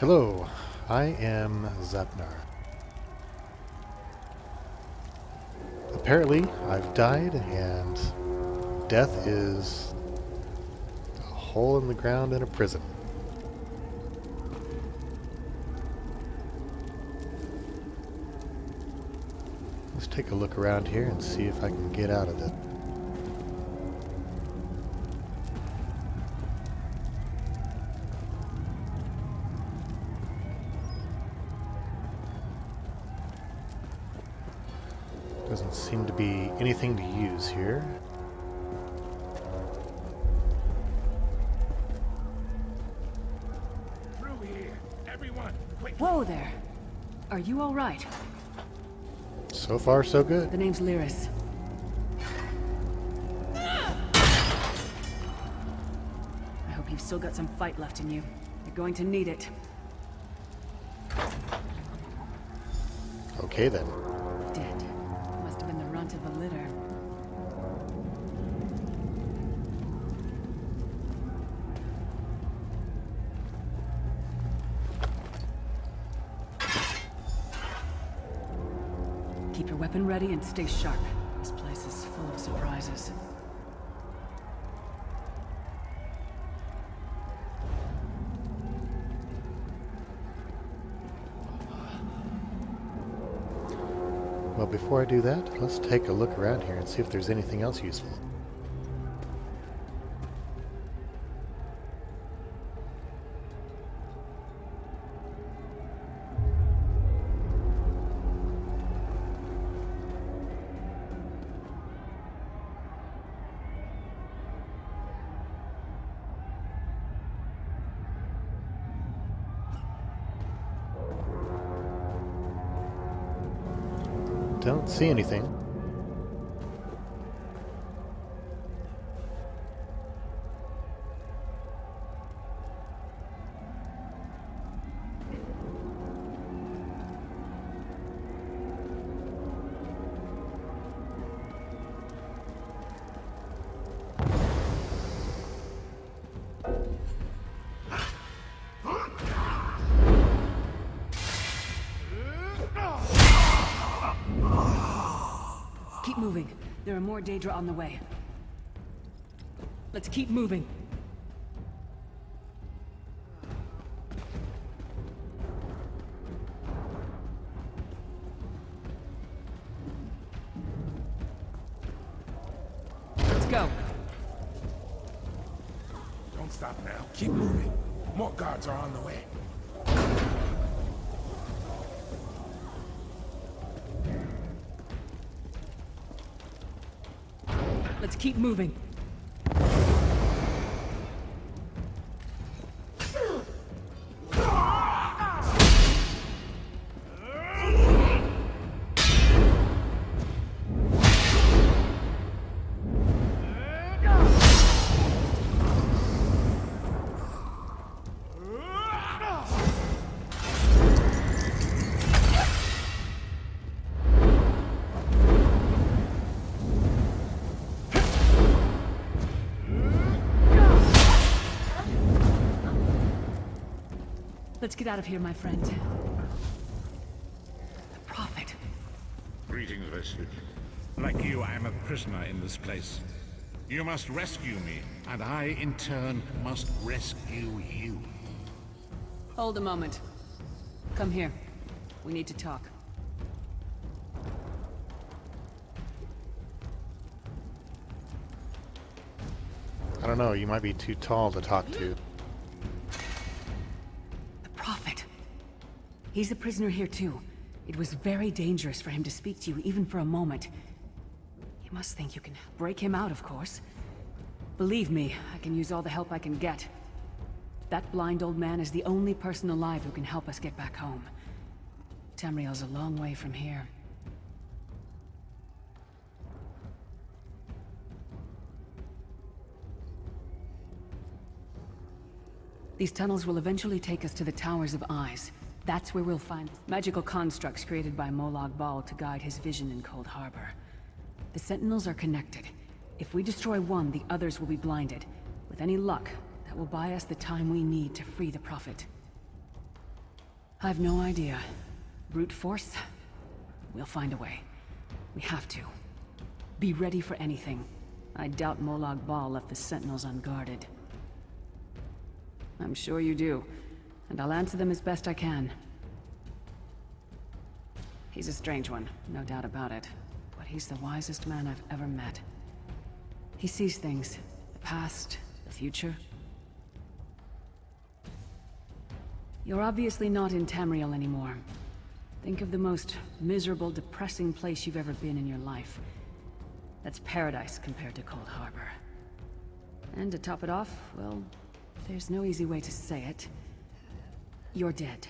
Hello, I am Zapnar. Apparently, I've died, and death is a hole in the ground in a prison. Let's take a look around here and see if I can get out of this. Doesn't seem to be anything to use here. Through here, everyone, quick! Whoa there! Are you all right? So far, so good. The name's Lyris. I hope you've still got some fight left in you. You're going to need it. Okay then. Dead. Must have been the runt of the litter. Keep your weapon ready and stay sharp. This place is full of surprises. Well, before I do that, let's take a look around here and see if there's anything else useful. Don't see anything. Keep moving. There are more Daedra on the way. Let's keep moving. Let's go. Don't stop now. Keep moving. More guards are on the way. Let's keep moving. Let's get out of here, my friend. The Prophet. Greetings, Vestige. Like you, I am a prisoner in this place. You must rescue me, and I, in turn, must rescue you. Hold a moment. Come here. We need to talk. I don't know, you might be too tall to talk to. Prophet. He's a prisoner here too. It was very dangerous for him to speak to you, even for a moment. You must think you can break him out, of course. Believe me, I can use all the help I can get. That blind old man is the only person alive who can help us get back home. Tamriel's a long way from here. These tunnels will eventually take us to the Towers of Eyes. That's where we'll find magical constructs created by Molag Bal to guide his vision in Coldharbor. The Sentinels are connected. If we destroy one, the others will be blinded. With any luck, that will buy us the time we need to free the Prophet. I've no idea. Brute force? We'll find a way. We have to. Be ready for anything. I doubt Molag Bal left the Sentinels unguarded. I'm sure you do, and I'll answer them as best I can. He's a strange one, no doubt about it, but he's the wisest man I've ever met. He sees things, the past, the future. You're obviously not in Tamriel anymore. Think of the most miserable, depressing place you've ever been in your life. That's paradise compared to Coldharbor. And to top it off, well, there's no easy way to say it. You're dead.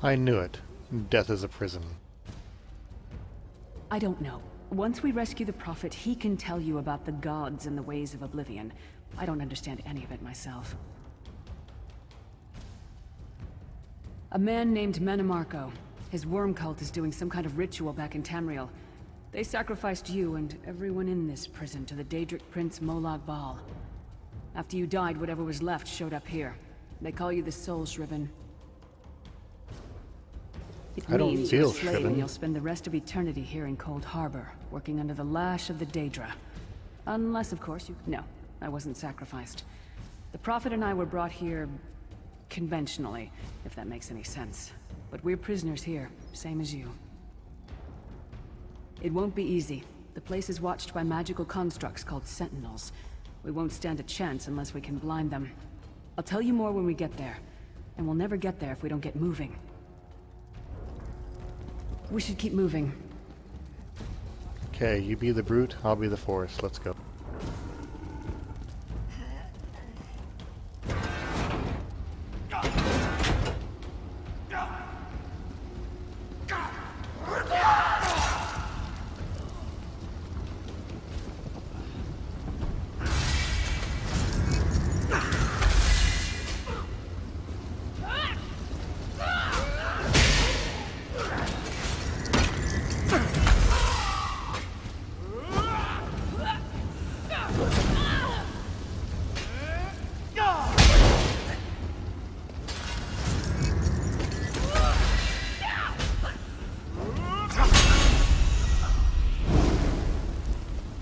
I knew it. Death is a prison. I don't know. Once we rescue the Prophet, he can tell you about the gods and the ways of oblivion. I don't understand any of it myself. A man named Manamarco. His worm cult is doing some kind of ritual back in Tamriel. They sacrificed you and everyone in this prison to the Daedric Prince Molag Bal. After you died, whatever was left showed up here. They call you the Soul Shriven. It I don't means feel you're a slave shriven. and you'll spend the rest of eternity here in Coldharbor, working under the lash of the Daedra. Unless, of course, you... No, I wasn't sacrificed. The Prophet and I were brought here... conventionally, if that makes any sense. But we're prisoners here, same as you. It won't be easy. The place is watched by magical constructs called Sentinels. We won't stand a chance unless we can blind them. I'll tell you more when we get there. And we'll never get there if we don't get moving. We should keep moving. Okay, you be the brute, I'll be the force. Let's go.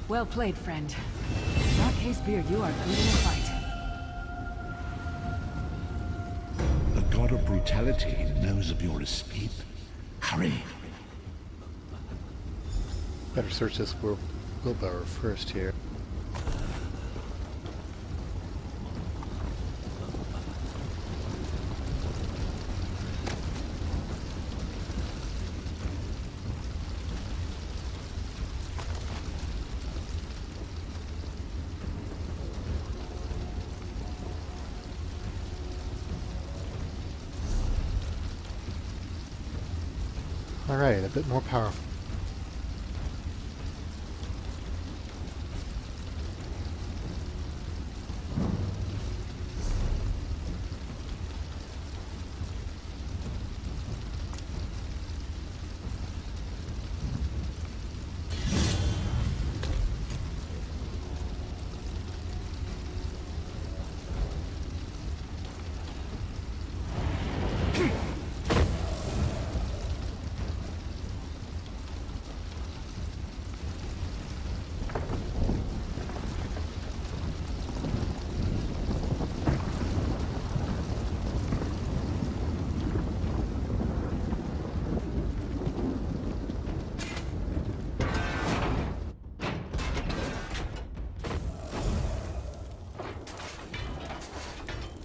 Well played, friend. Darkhaze Beard, you are good in a fight. The god of brutality knows of your escape. Hurry! Better search this wheelbarrow first here. Alright, a bit more powerful.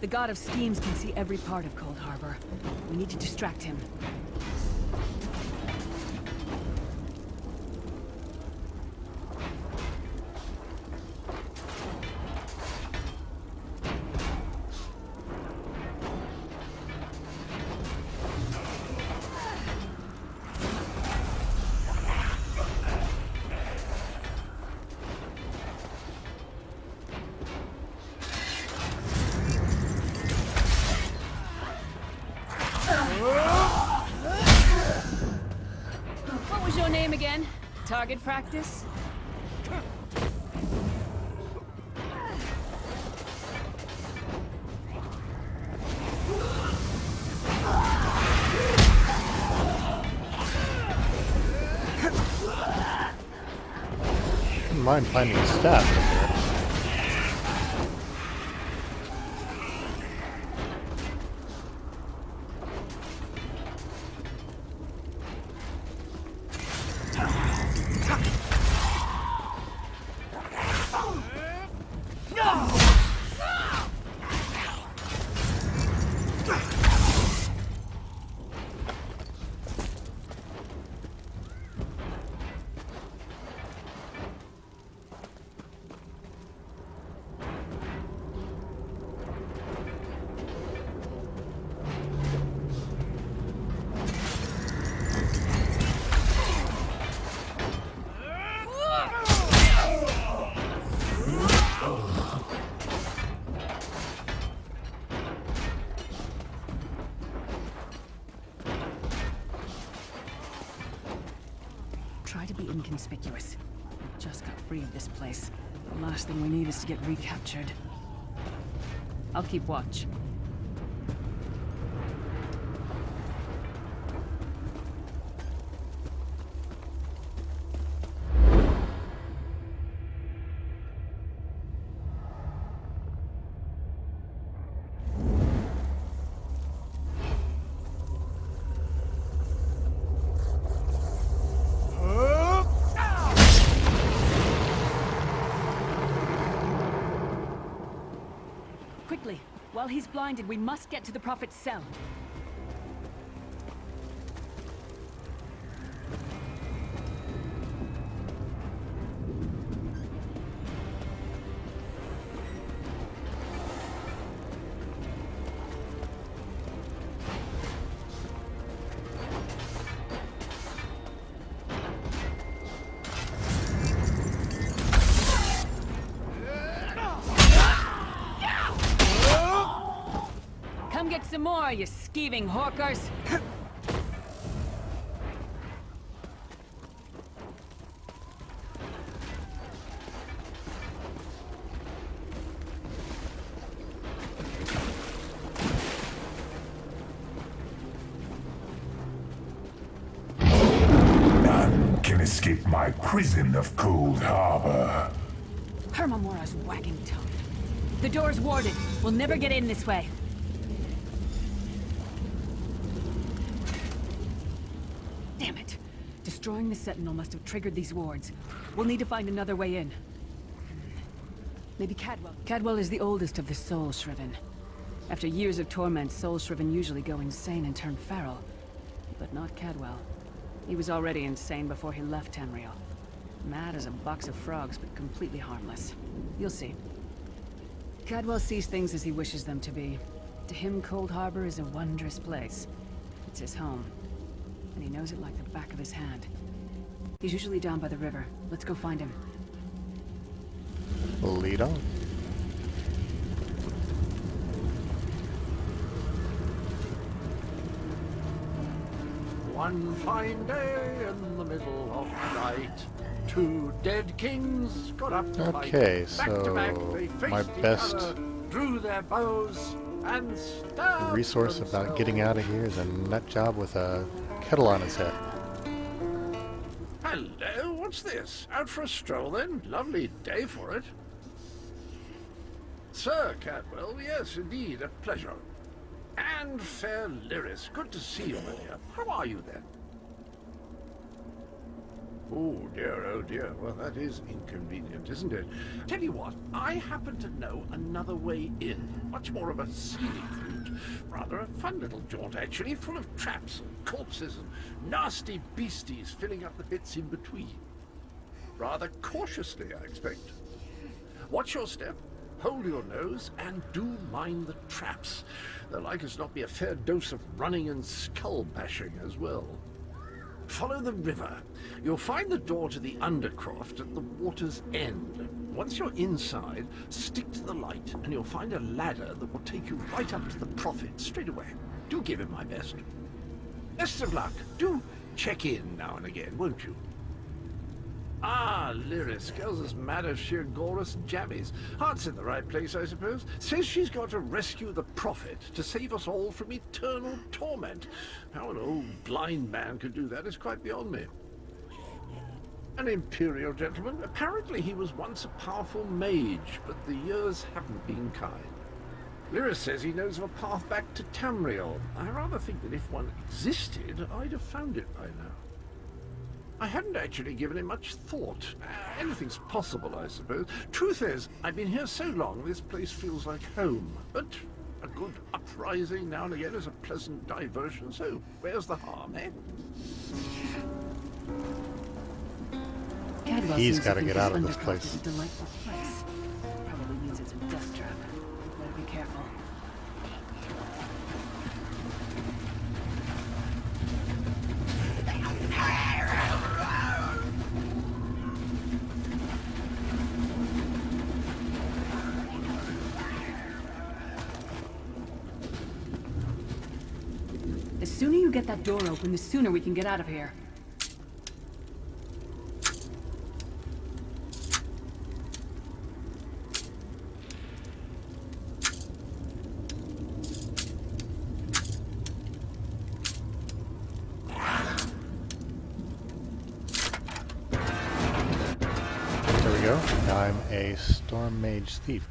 The god of schemes can see every part of Coldharbor. We need to distract him. What was your name again? Target practice? Wouldn't mind finding a staff in here. Try to be inconspicuous. We just got free of this place. The last thing we need is to get recaptured. I'll keep watch. Quickly! While he's blinded, we must get to the Prophet's cell. Come get some more, you skeeving hawkers! None can escape my prison of Coldharbor. Hermamora's wagging tongue. The door's warded. We'll never get in this way. Damn it! Destroying the Sentinel must have triggered these wards. We'll need to find another way in. Maybe Cadwell. Cadwell is the oldest of the Soul Shriven. After years of torment, Soul Shriven usually go insane and turn feral. But not Cadwell. He was already insane before he left Tamriel. Mad as a box of frogs, but completely harmless. You'll see. Cadwell sees things as he wishes them to be. To him, Coldharbor is a wondrous place. It's his home. And he knows it like the back of his hand. He's usually down by the river. Let's go find him. Lead on. One fine day in the middle of the night, two dead kings got up to fight. Okay, Back to back, so they faced my each best other, drew their bows, and stabbed resource about getting out of here is a nut job with a kettle on his head. Hello, what's this? Out for a stroll then? Lovely day for it. Sir Cadwell, yes, indeed, a pleasure. And fair Lyris, good to see you, my dear. How are you then? Oh dear, well that is inconvenient, isn't it? Tell you what, I happen to know another way in. Much more of a scenic route. Rather a fun little jaunt, actually, full of traps and corpses and nasty beasties filling up the bits in between. Rather cautiously, I expect. Watch your step, hold your nose, and do mind the traps. There'll like as not be a fair dose of running and skull bashing as well. Follow the river. You'll find the door to the Undercroft at the water's end. Once you're inside, stick to the light, and you'll find a ladder that will take you right up to the Prophet straight away. Do give him my best. Best of luck. Do check in now and again, won't you? Ah, Lyris, girl's as mad as sheer Gorus jammies. Heart's in the right place, I suppose. Says she's got to rescue the Prophet to save us all from eternal torment. How an old blind man could do that is quite beyond me. An imperial gentleman. Apparently he was once a powerful mage, but the years haven't been kind. Lyra says he knows of a path back to Tamriel. I rather think that if one existed, I'd have found it by now. I hadn't actually given it much thought. Anything's possible, I suppose. Truth is, I've been here so long, this place feels like home. But a good uprising now and again is a pleasant diversion, so where's the harm, eh? He's got to get out of this place. Is a delightful place. Probably means it's a death trap. Better be careful. The sooner you get that door open, the sooner we can get out of here. There we go. Now I'm a Storm Mage Thief.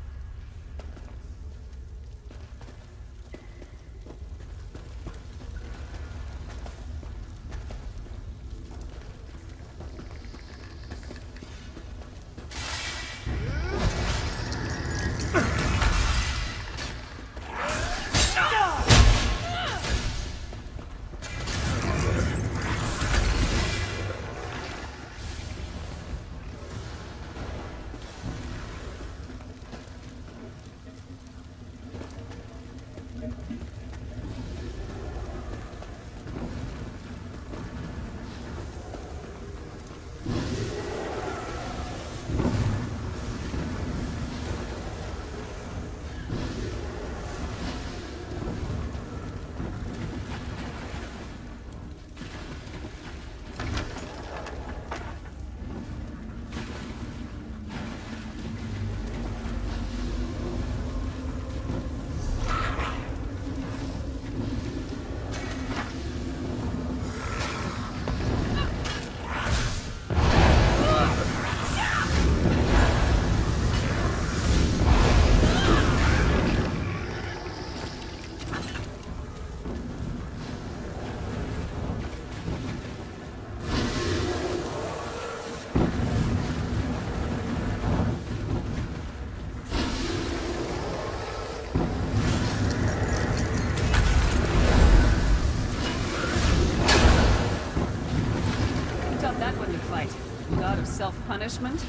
Self-punishment?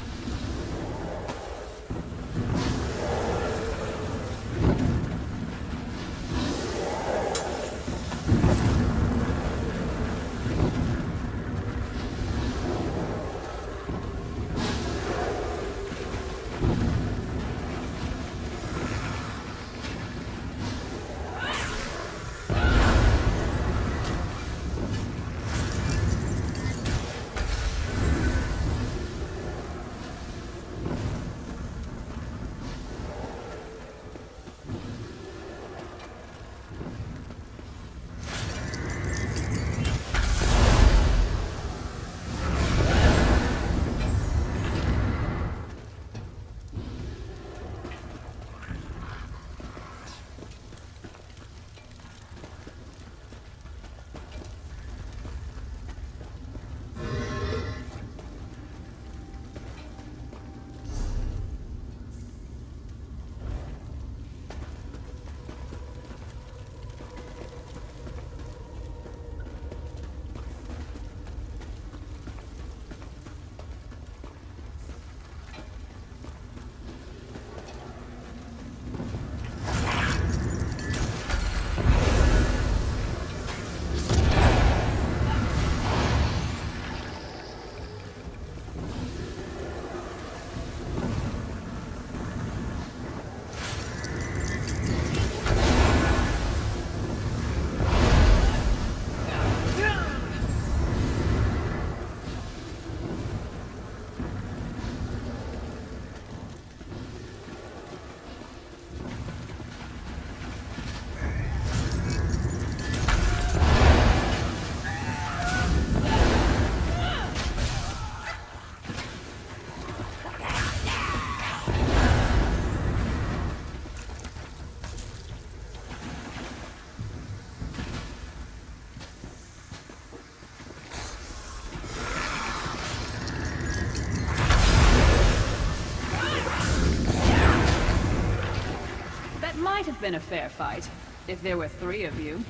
might have been a fair fight, if there were 3 of you.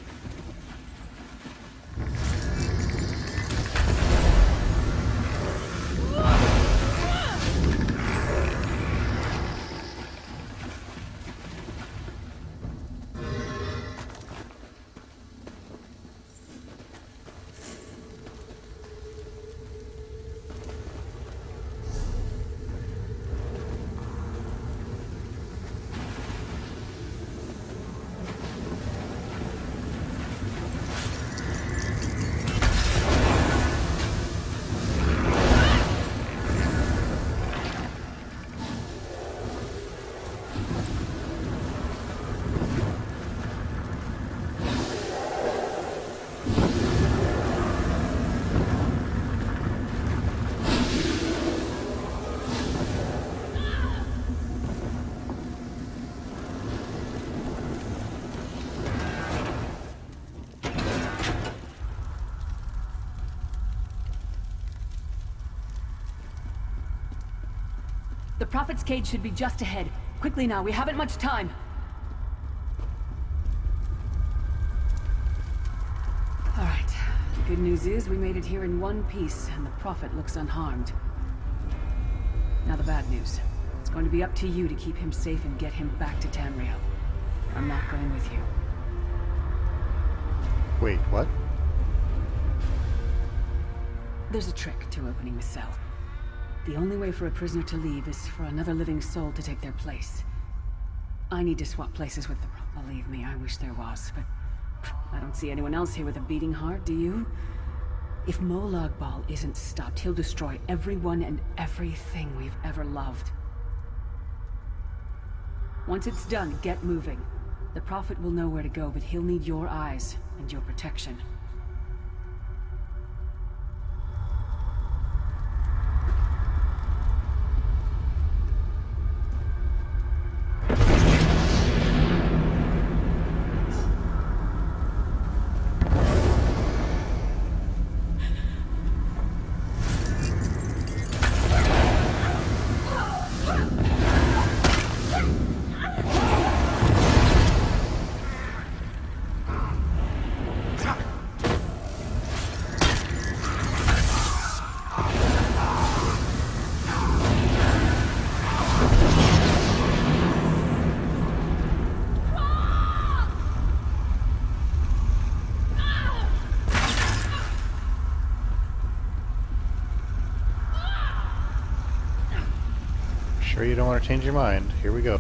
The Prophet's cage should be just ahead. Quickly now, we haven't much time. All right. The good news is we made it here in one piece, and the Prophet looks unharmed. Now the bad news. It's going to be up to you to keep him safe and get him back to Tamriel. I'm not going with you. Wait, what? There's a trick to opening the cell. The only way for a prisoner to leave is for another living soul to take their place. I need to swap places with them. Believe me, I wish there was, but I don't see anyone else here with a beating heart, do you? If Molag Bal isn't stopped, he'll destroy everyone and everything we've ever loved. Once it's done, get moving. The Prophet will know where to go, but he'll need your eyes and your protection. Sure you don't want to change your mind? Here we go.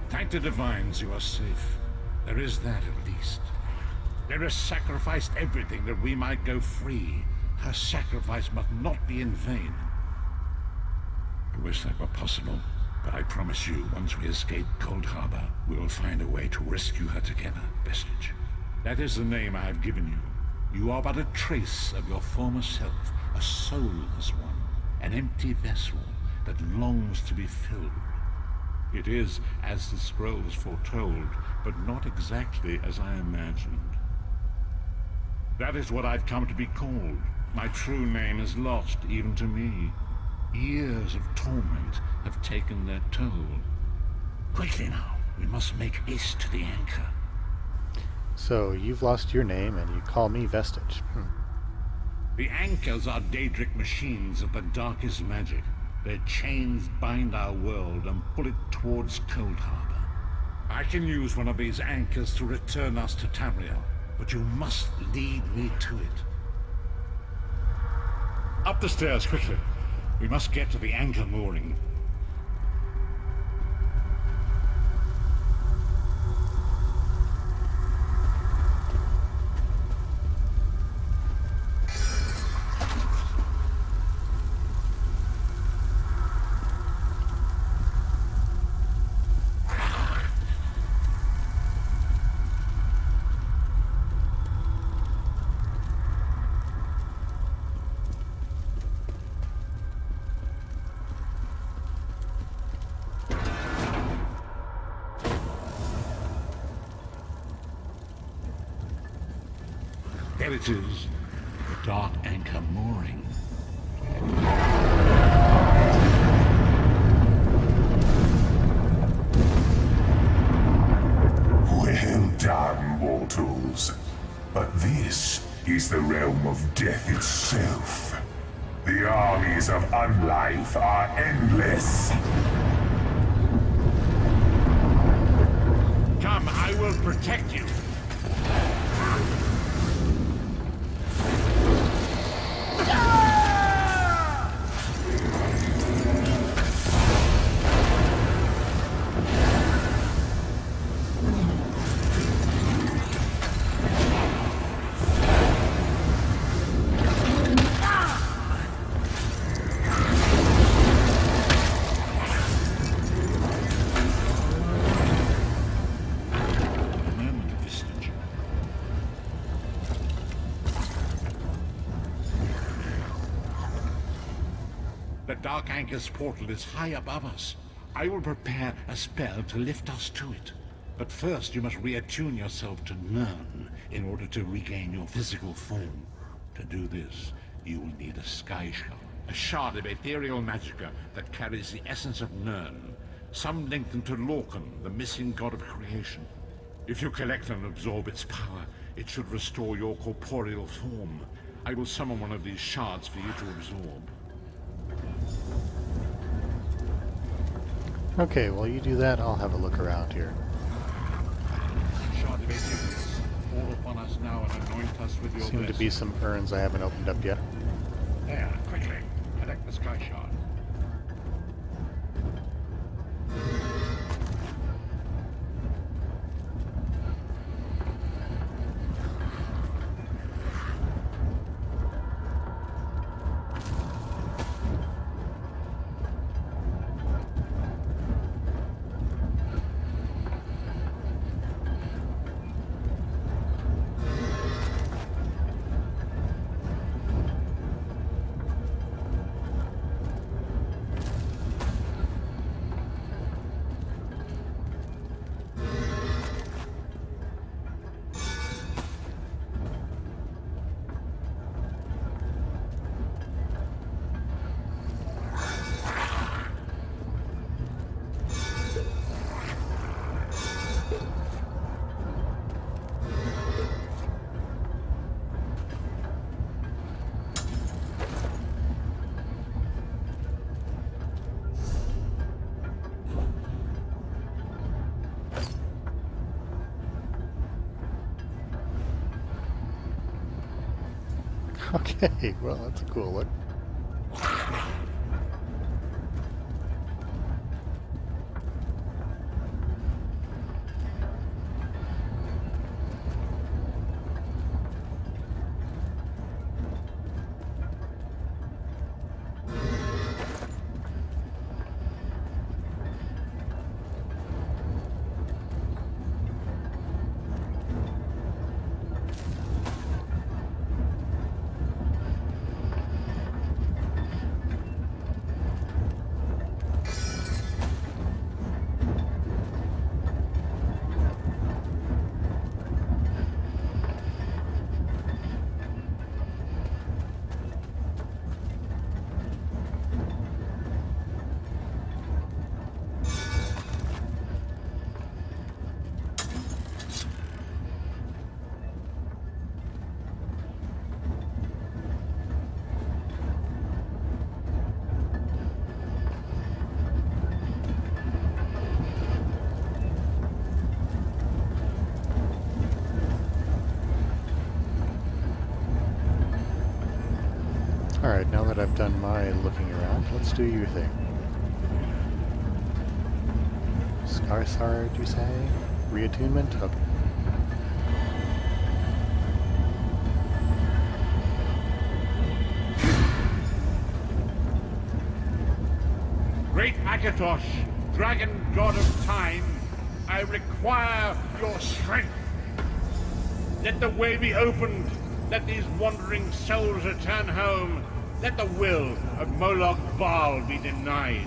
Thank the divines you are safe. There is that at least. There has sacrificed everything that we might go free. Her sacrifice must not be in vain. I wish that were possible, but I promise you, once we escape Coldharbor, we will find a way to rescue her together, Vestige. That is the name I have given you. You are but a trace of your former self, a soulless one, an empty vessel that longs to be filled. It is as the scrolls foretold, but not exactly as I imagined. That is what I've come to be called. My true name is lost, even to me. Years of torment have taken their toll. Quickly now, we must make haste to the anchor. So, you've lost your name and you call me Vestige. The anchors are Daedric machines of the darkest magic. Their chains bind our world and pull it towards Coldharbor. I can use one of these anchors to return us to Tamriel, but you must lead me to it. Up the stairs, quickly. We must get to the anchor mooring. Here it is, the Dark Anchor mooring. Well done, mortals. But this is the realm of death itself. The armies of unlife are endless. Come, I will protect you. The Dark Anchor's portal is high above us. I will prepare a spell to lift us to it. But first you must reattune yourself to Nirn in order to regain your physical form. To do this, you will need a sky shard. A shard of ethereal magicka that carries the essence of Nirn. Some link them to Lorcan, the missing god of creation. If you collect and absorb its power, it should restore your corporeal form. I will summon one of these shards for you to absorb. Okay, while you do that, I'll have a look around here. Shard of Aetherus, fall upon us now and anoint us with your Seem to blessing. be some urns I haven't opened up yet. There, quickly, collect the sky shard. Okay, well, that's a cool look. Alright, now that I've done my looking around, let's do your thing. Scarsard, you say? Reattunement? Okay. Great Akatosh, dragon god of time, I require your strength. Let the way be opened. Let these wandering souls return home. Let the will of Moloch Baal be denied.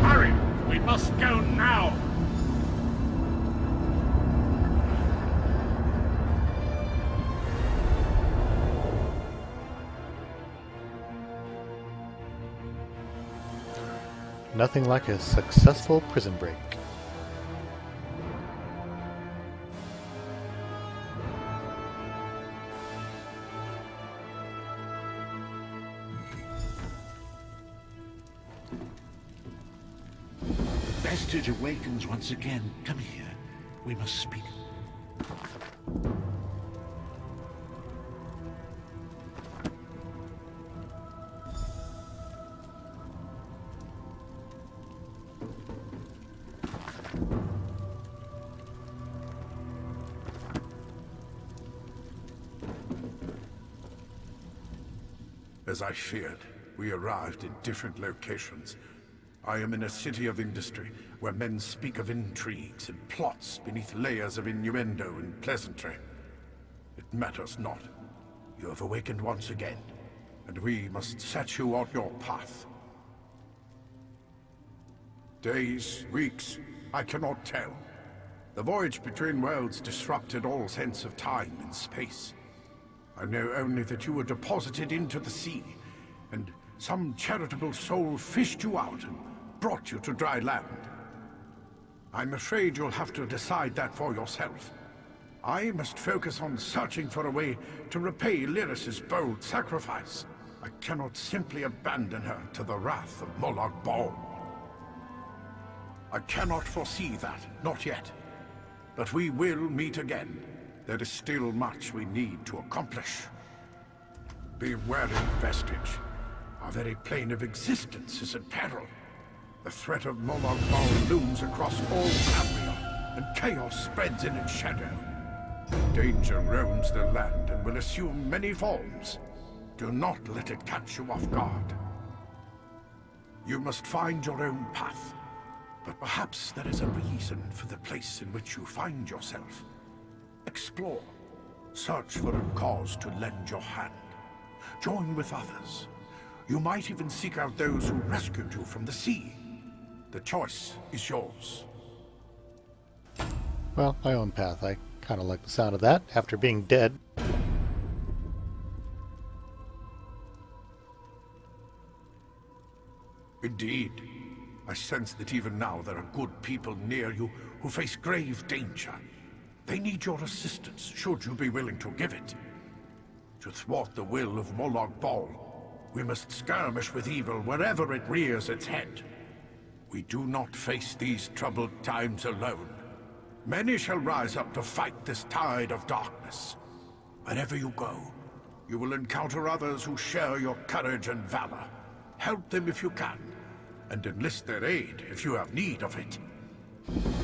Hurry! We must go now! Nothing like a successful prison break. Vestige awakens once again. Come here. We must speak. As I feared, we arrived in different locations. I am in a city of industry, where men speak of intrigues and plots beneath layers of innuendo and pleasantry. It matters not. You have awakened once again, and we must set you on your path. Days, weeks, I cannot tell. The voyage between worlds disrupted all sense of time and space. I know only that you were deposited into the sea, and some charitable soul fished you out and brought you to dry land. I'm afraid you'll have to decide that for yourself. I must focus on searching for a way to repay Lyris's bold sacrifice. I cannot simply abandon her to the wrath of Molag Bal. I cannot foresee that, not yet. But we will meet again. There is still much we need to accomplish. Be wary, Vestige. Our very plane of existence is in peril. The threat of Molag Bal looms across all Tamriel, and chaos spreads in its shadow. Danger roams the land and will assume many forms. Do not let it catch you off guard. You must find your own path, but perhaps there is a reason for the place in which you find yourself. Explore. Search for a cause to lend your hand. Join with others. You might even seek out those who rescued you from the sea. The choice is yours. Well, my own path. I kind of like the sound of that after being dead. Indeed. I sense that even now there are good people near you who face grave danger. They need your assistance, should you be willing to give it. To thwart the will of Molag Bal, we must skirmish with evil wherever it rears its head. We do not face these troubled times alone. Many shall rise up to fight this tide of darkness. Wherever you go, you will encounter others who share your courage and valor. Help them if you can, and enlist their aid if you have need of it.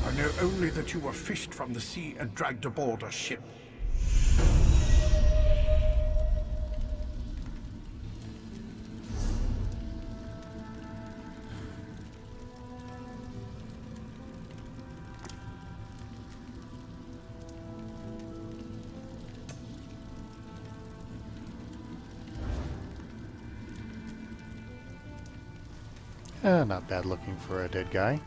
I know only that you were fished from the sea and dragged aboard a ship. Not bad looking for a dead guy.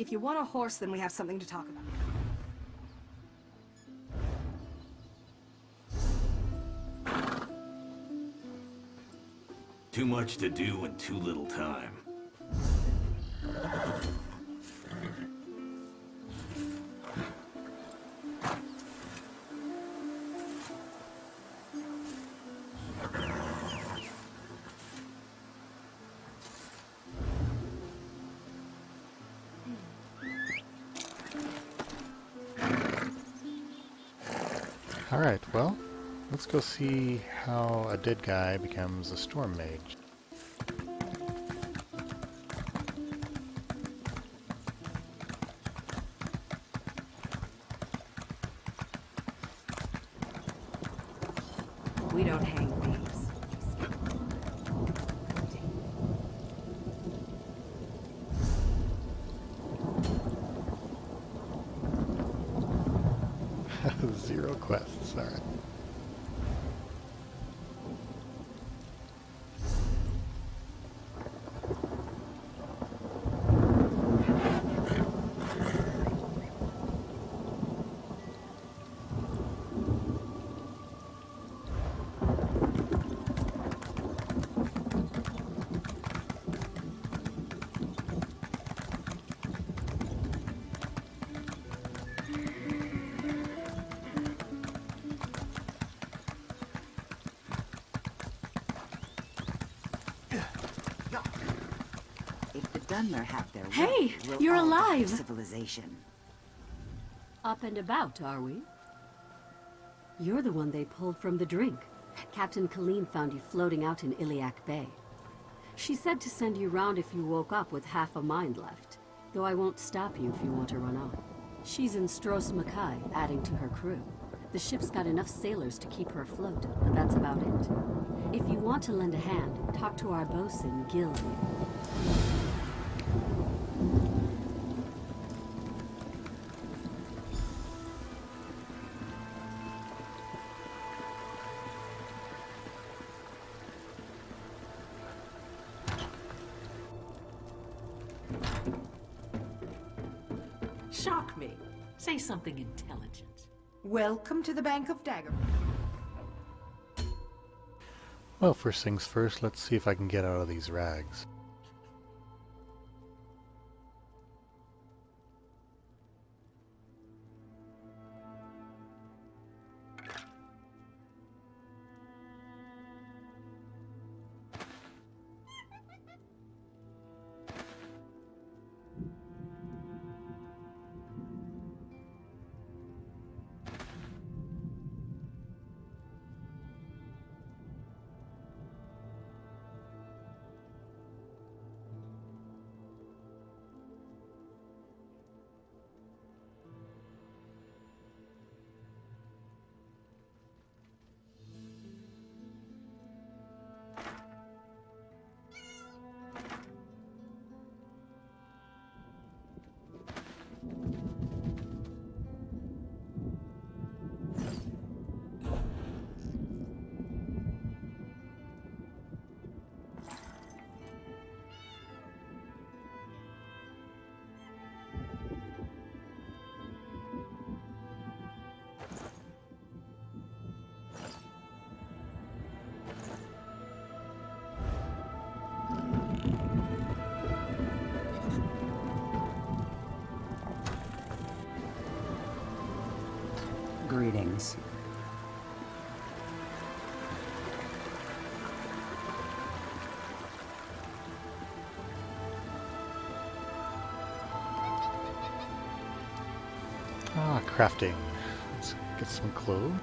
If you want a horse, then we have something to talk about. Too much to do and too little time. Alright, well, let's go see how a dead guy becomes a storm mage. We don't hang thieves. Zero quests, alright. If the Dunmer have their Hey, way, we'll you're all die of alive. civilization. Up and about, are we? You're the one they pulled from the drink. Captain Colleen found you floating out in Iliac Bay. She said to send you round if you woke up with half a mind left, though I won't stop you if you want to run off. She's in Stros Mackay, adding to her crew. The ship's got enough sailors to keep her afloat, but that's about it. If you want to lend a hand, talk to our bosun, Gilsey. Shock me. Say something intelligent. Welcome to the Bank of Dagger. Well, first things first, let's see if I can get out of these rags. Greetings. Ah, crafting. Let's get some clothes.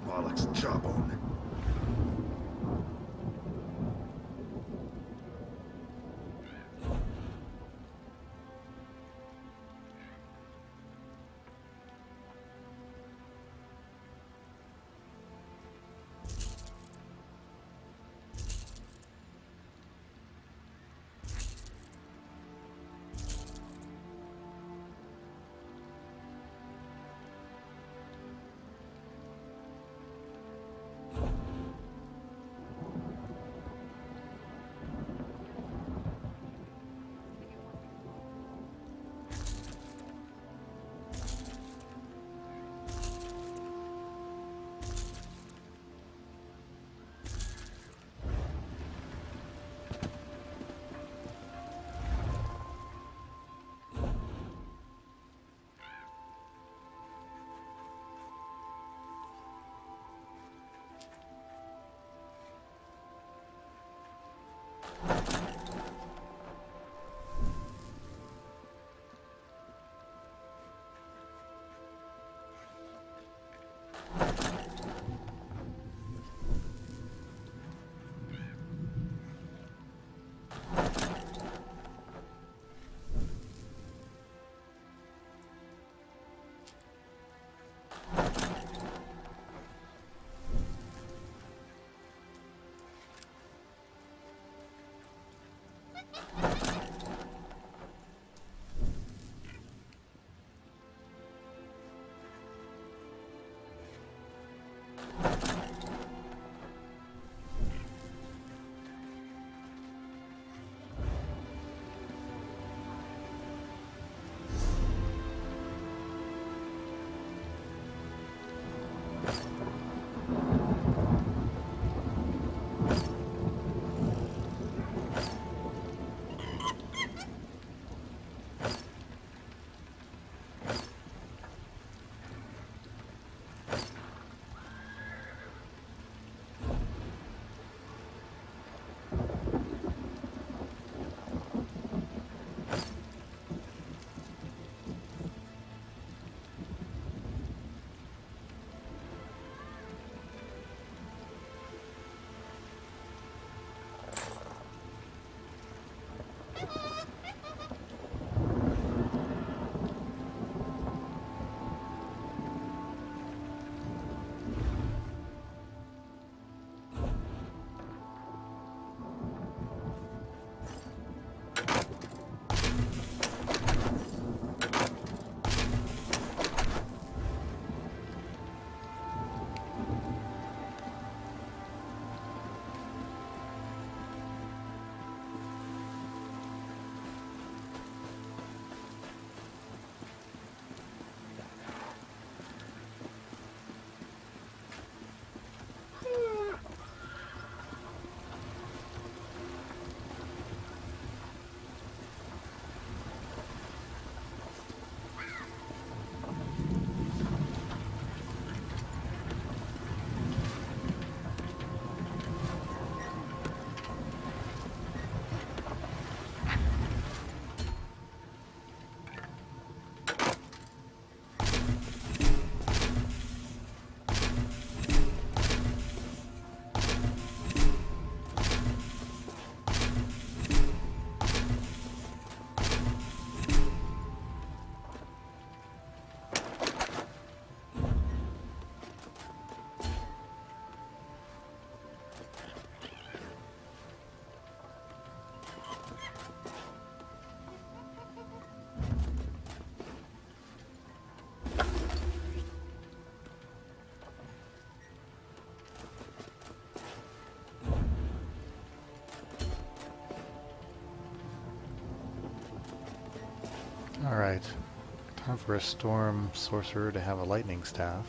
Bollocks jawbone. Alright, time for a Storm Sorcerer to have a lightning staff.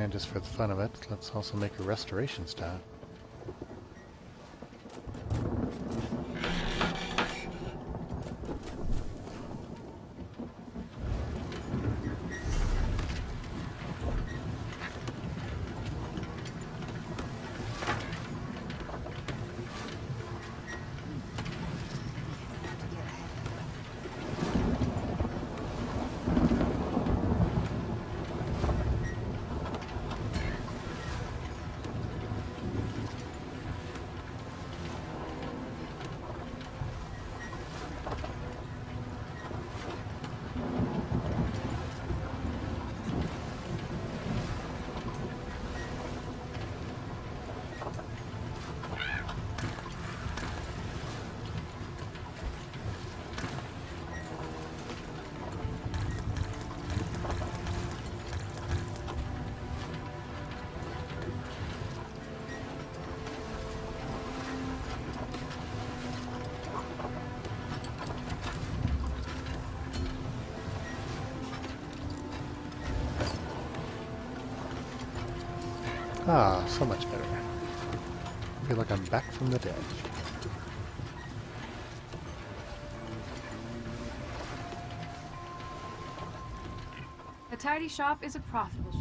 And just for the fun of it, let's also make a restoration staff. Ah, so much better. I feel like I'm back from the dead. A tidy shop is a profitable shop.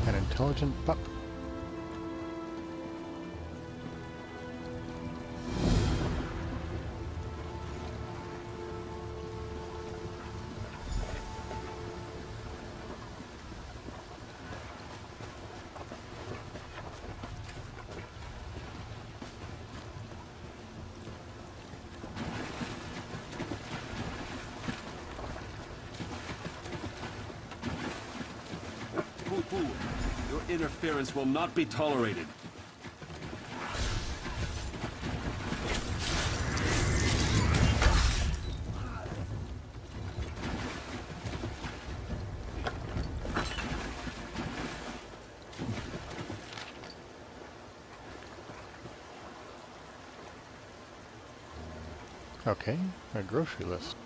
An intelligent pup. Your interference will not be tolerated. Okay, a grocery list.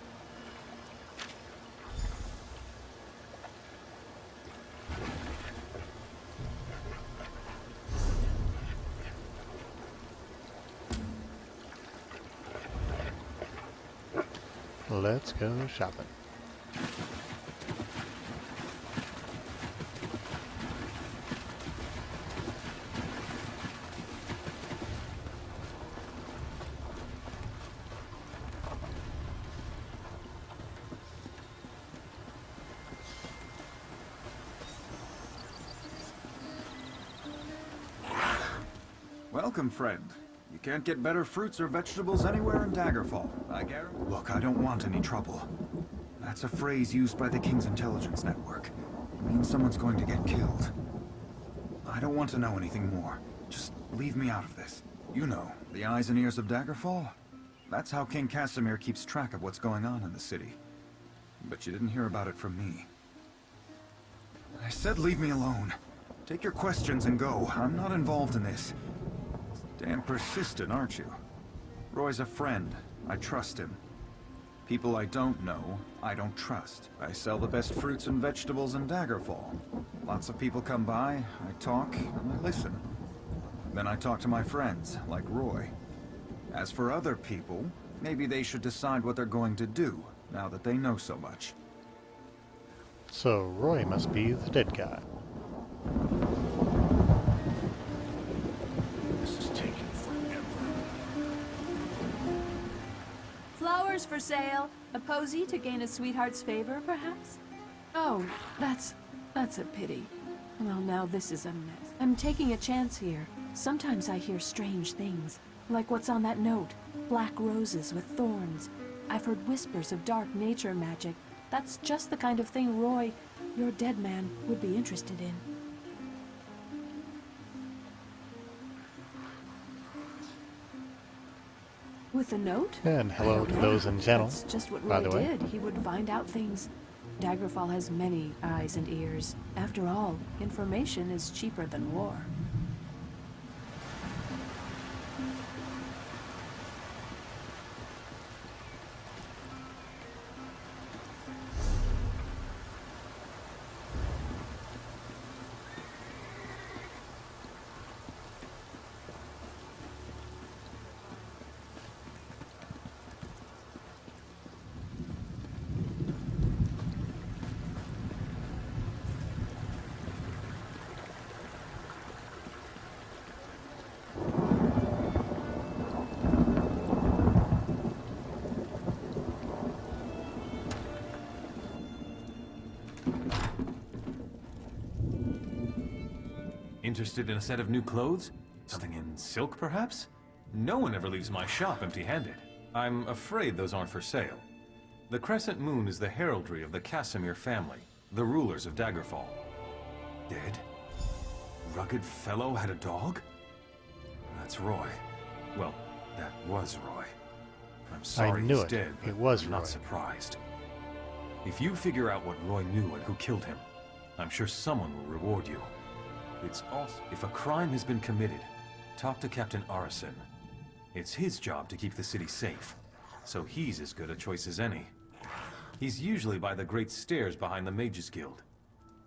Let's go shopping. Welcome, friend. You can't get better fruits or vegetables anywhere in Daggerfall, I guarantee. Look, I don't want any trouble. That's a phrase used by the King's intelligence network. It means someone's going to get killed. I don't want to know anything more. Just leave me out of this. You know, the eyes and ears of Daggerfall? That's how King Casimir keeps track of what's going on in the city. But you didn't hear about it from me. I said leave me alone. Take your questions and go. I'm not involved in this. Damn persistent, aren't you? Roy's a friend. I trust him. People I don't know, I don't trust. I sell the best fruits and vegetables in Daggerfall. Lots of people come by, I talk, and I listen. Then I talk to my friends, like Roy. As for other people, maybe they should decide what they're going to do, now that they know so much. So Roy must be the dead guy. flowers for sale. A posy to gain a sweetheart's favor, perhaps? Oh, that's a pity. Well, now this is a mess. I'm taking a chance here. Sometimes I hear strange things, like what's on that note. Black roses with thorns. I've heard whispers of dark nature magic. That's just the kind of thing Roy, your dead man, would be interested in. With a note? And hello to those in channel, That's just what by Roy the way. did. He would find out things. Daggerfall has many eyes and ears. After all, information is cheaper than war. Interested in a set of new clothes? Something in silk, perhaps? No one ever leaves my shop empty-handed. I'm afraid those aren't for sale. The Crescent Moon is the heraldry of the Casimir family, the rulers of Daggerfall. Dead? Rugged fellow had a dog? That's Roy. Well, that was Roy. I'm sorry knew he's it. dead, but It was I'm Roy. not surprised. If you figure out what Roy knew and who killed him, I'm sure someone will reward you. It's also, if a crime has been committed, talk to Captain Arison. It's his job to keep the city safe, so he's as good a choice as any. He's usually by the great stairs behind the Mages Guild.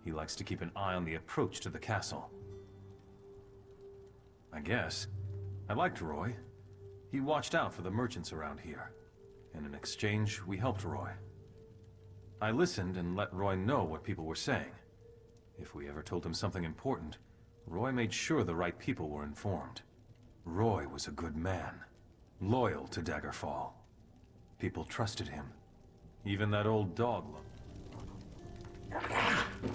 He likes to keep an eye on the approach to the castle. I guess. I liked Roy. He watched out for the merchants around here, and in exchange, we helped Roy. I listened and let Roy know what people were saying. If we ever told him something important, Roy made sure the right people were informed. Roy was a good man, loyal to Daggerfall. People trusted him. Even that old dog loved him.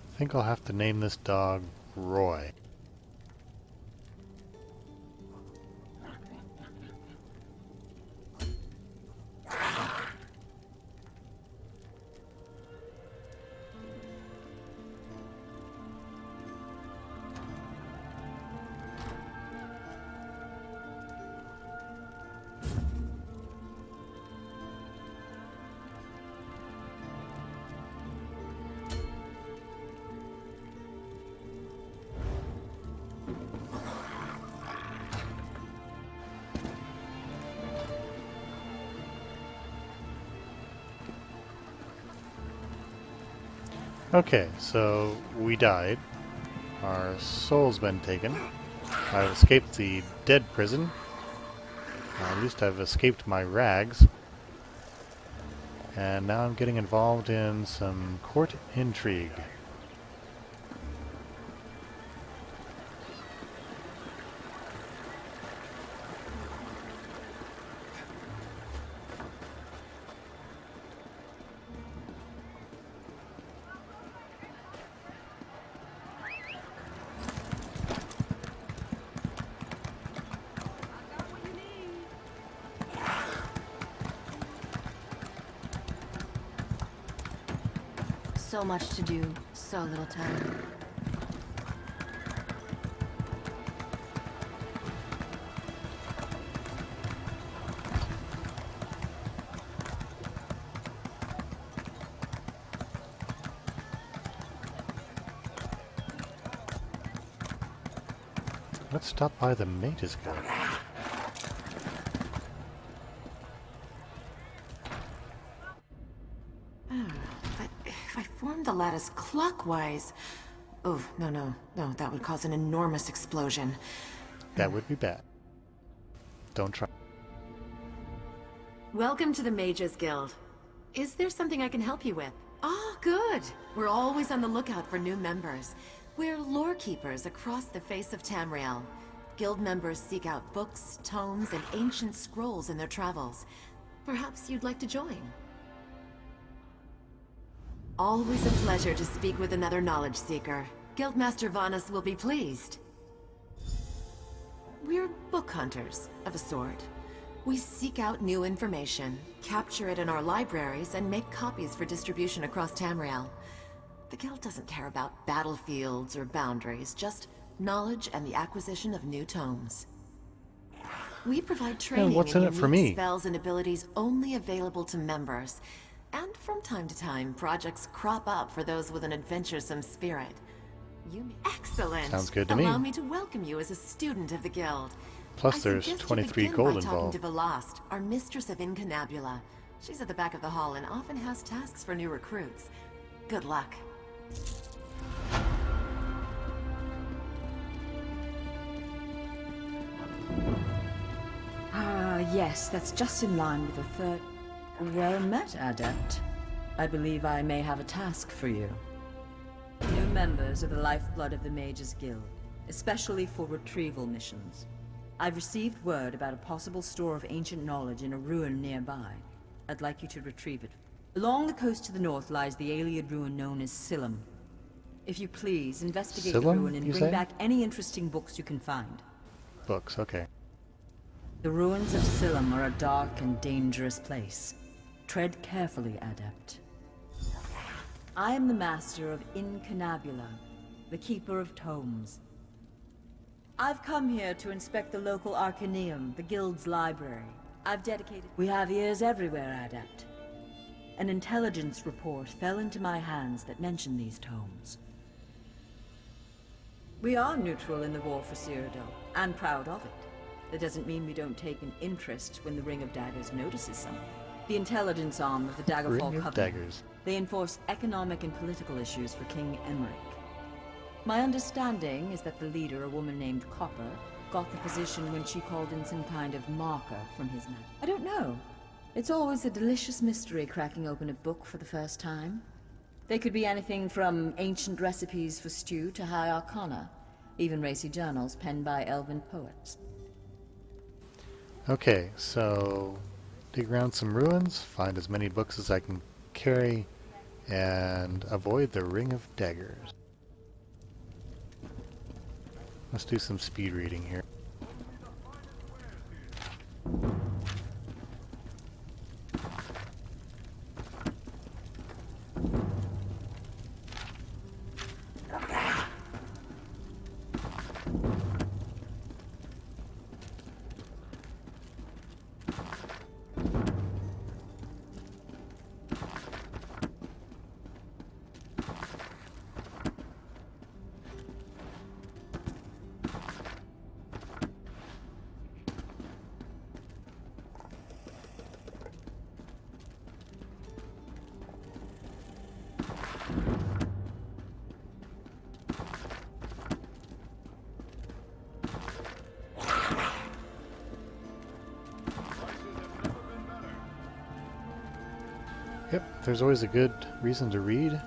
I think I'll have to name this dog Roy. Okay, so we died. Our soul's been taken. I've escaped the dead prison. At least I've escaped my rags. And now I'm getting involved in some court intrigue. So much to do, so little time. Let's stop by the Mages Guild. If I formed the lattice clockwise... Oh, no, that would cause an enormous explosion. That would be bad. Don't try. Welcome to the Mages Guild. Is there something I can help you with? Oh, good. We're always on the lookout for new members. We're lore keepers across the face of Tamriel. Guild members seek out books, tomes, and ancient scrolls in their travels. Perhaps you'd like to join. Always a pleasure to speak with another knowledge seeker. Guildmaster Vanus will be pleased. We're book hunters, of a sort. We seek out new information, capture it in our libraries, and make copies for distribution across Tamriel. The Guild doesn't care about battlefields or boundaries, just knowledge and the acquisition of new tomes. We provide training what's in it for unique me? spells and abilities only available to members. And from time to time, projects crop up for those with an adventuresome spirit. Excellent! Sounds good to Allow me. me to welcome you as a student of the Guild. Plus, I there's suggest you 23 begin gold by talking involved. to Velast, our mistress of Incunabula. She's at the back of the hall and often has tasks for new recruits. Good luck. Ah, yes, that's just in line with the third... Well met, Adept. I believe I may have a task for you. New members are the lifeblood of the Mages Guild, especially for retrieval missions. I've received word about a possible store of ancient knowledge in a ruin nearby. I'd like you to retrieve it. Along the coast to the north lies the Ayleid ruin known as Silum. If you please, investigate the Silum, ruin and you bring say? back any interesting books you can find. Books, okay. The ruins of Silum are a dark and dangerous place. Tread carefully, Adept. I am the master of Incunabula, the keeper of tomes. I've come here to inspect the local Arcaneum, the Guild's library. I've dedicated... We have ears everywhere, Adept. An intelligence report fell into my hands that mentioned these tomes. We are neutral in the war for Cyrodiil, and proud of it. That doesn't mean we don't take an interest when the Ring of Daggers notices something. The intelligence arm of the Daggerfall Ring of Covenant. Daggers. They enforce economic and political issues for King Emmerich. My understanding is that the leader, a woman named Copper, got the position when she called in some kind of marker from his magic. I don't know. It's always a delicious mystery cracking open a book for the first time. They could be anything from ancient recipes for stew to high arcana, even racy journals penned by elven poets. Okay, so dig around some ruins, find as many books as I can carry, and avoid the Ring of Daggers. Let's do some speed reading here. Yep, there's always a good reason to read.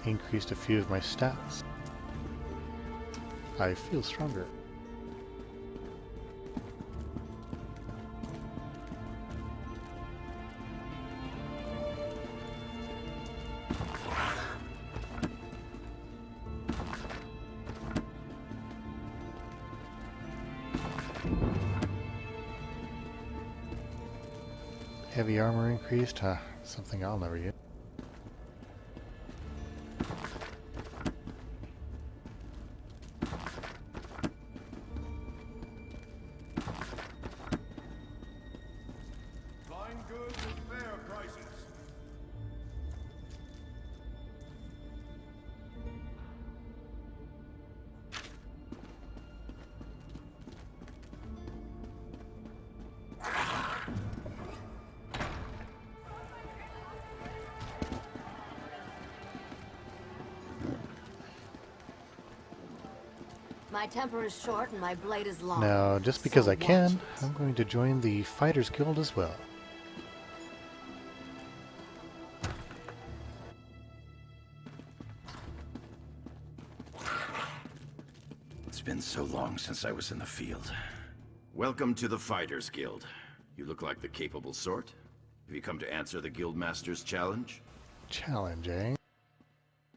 Increased a few of my stats. I feel stronger. Heavy armor increased, something I'll never get. Fine goods at fair prices. My temper is short and my blade is long. Now, just because So I can, watch it. I'm going to join the Fighters Guild as well. It's been so long since I was in the field. Welcome to the Fighters Guild. You look like the capable sort. Have you come to answer the Guildmaster's challenge? Challenge, eh?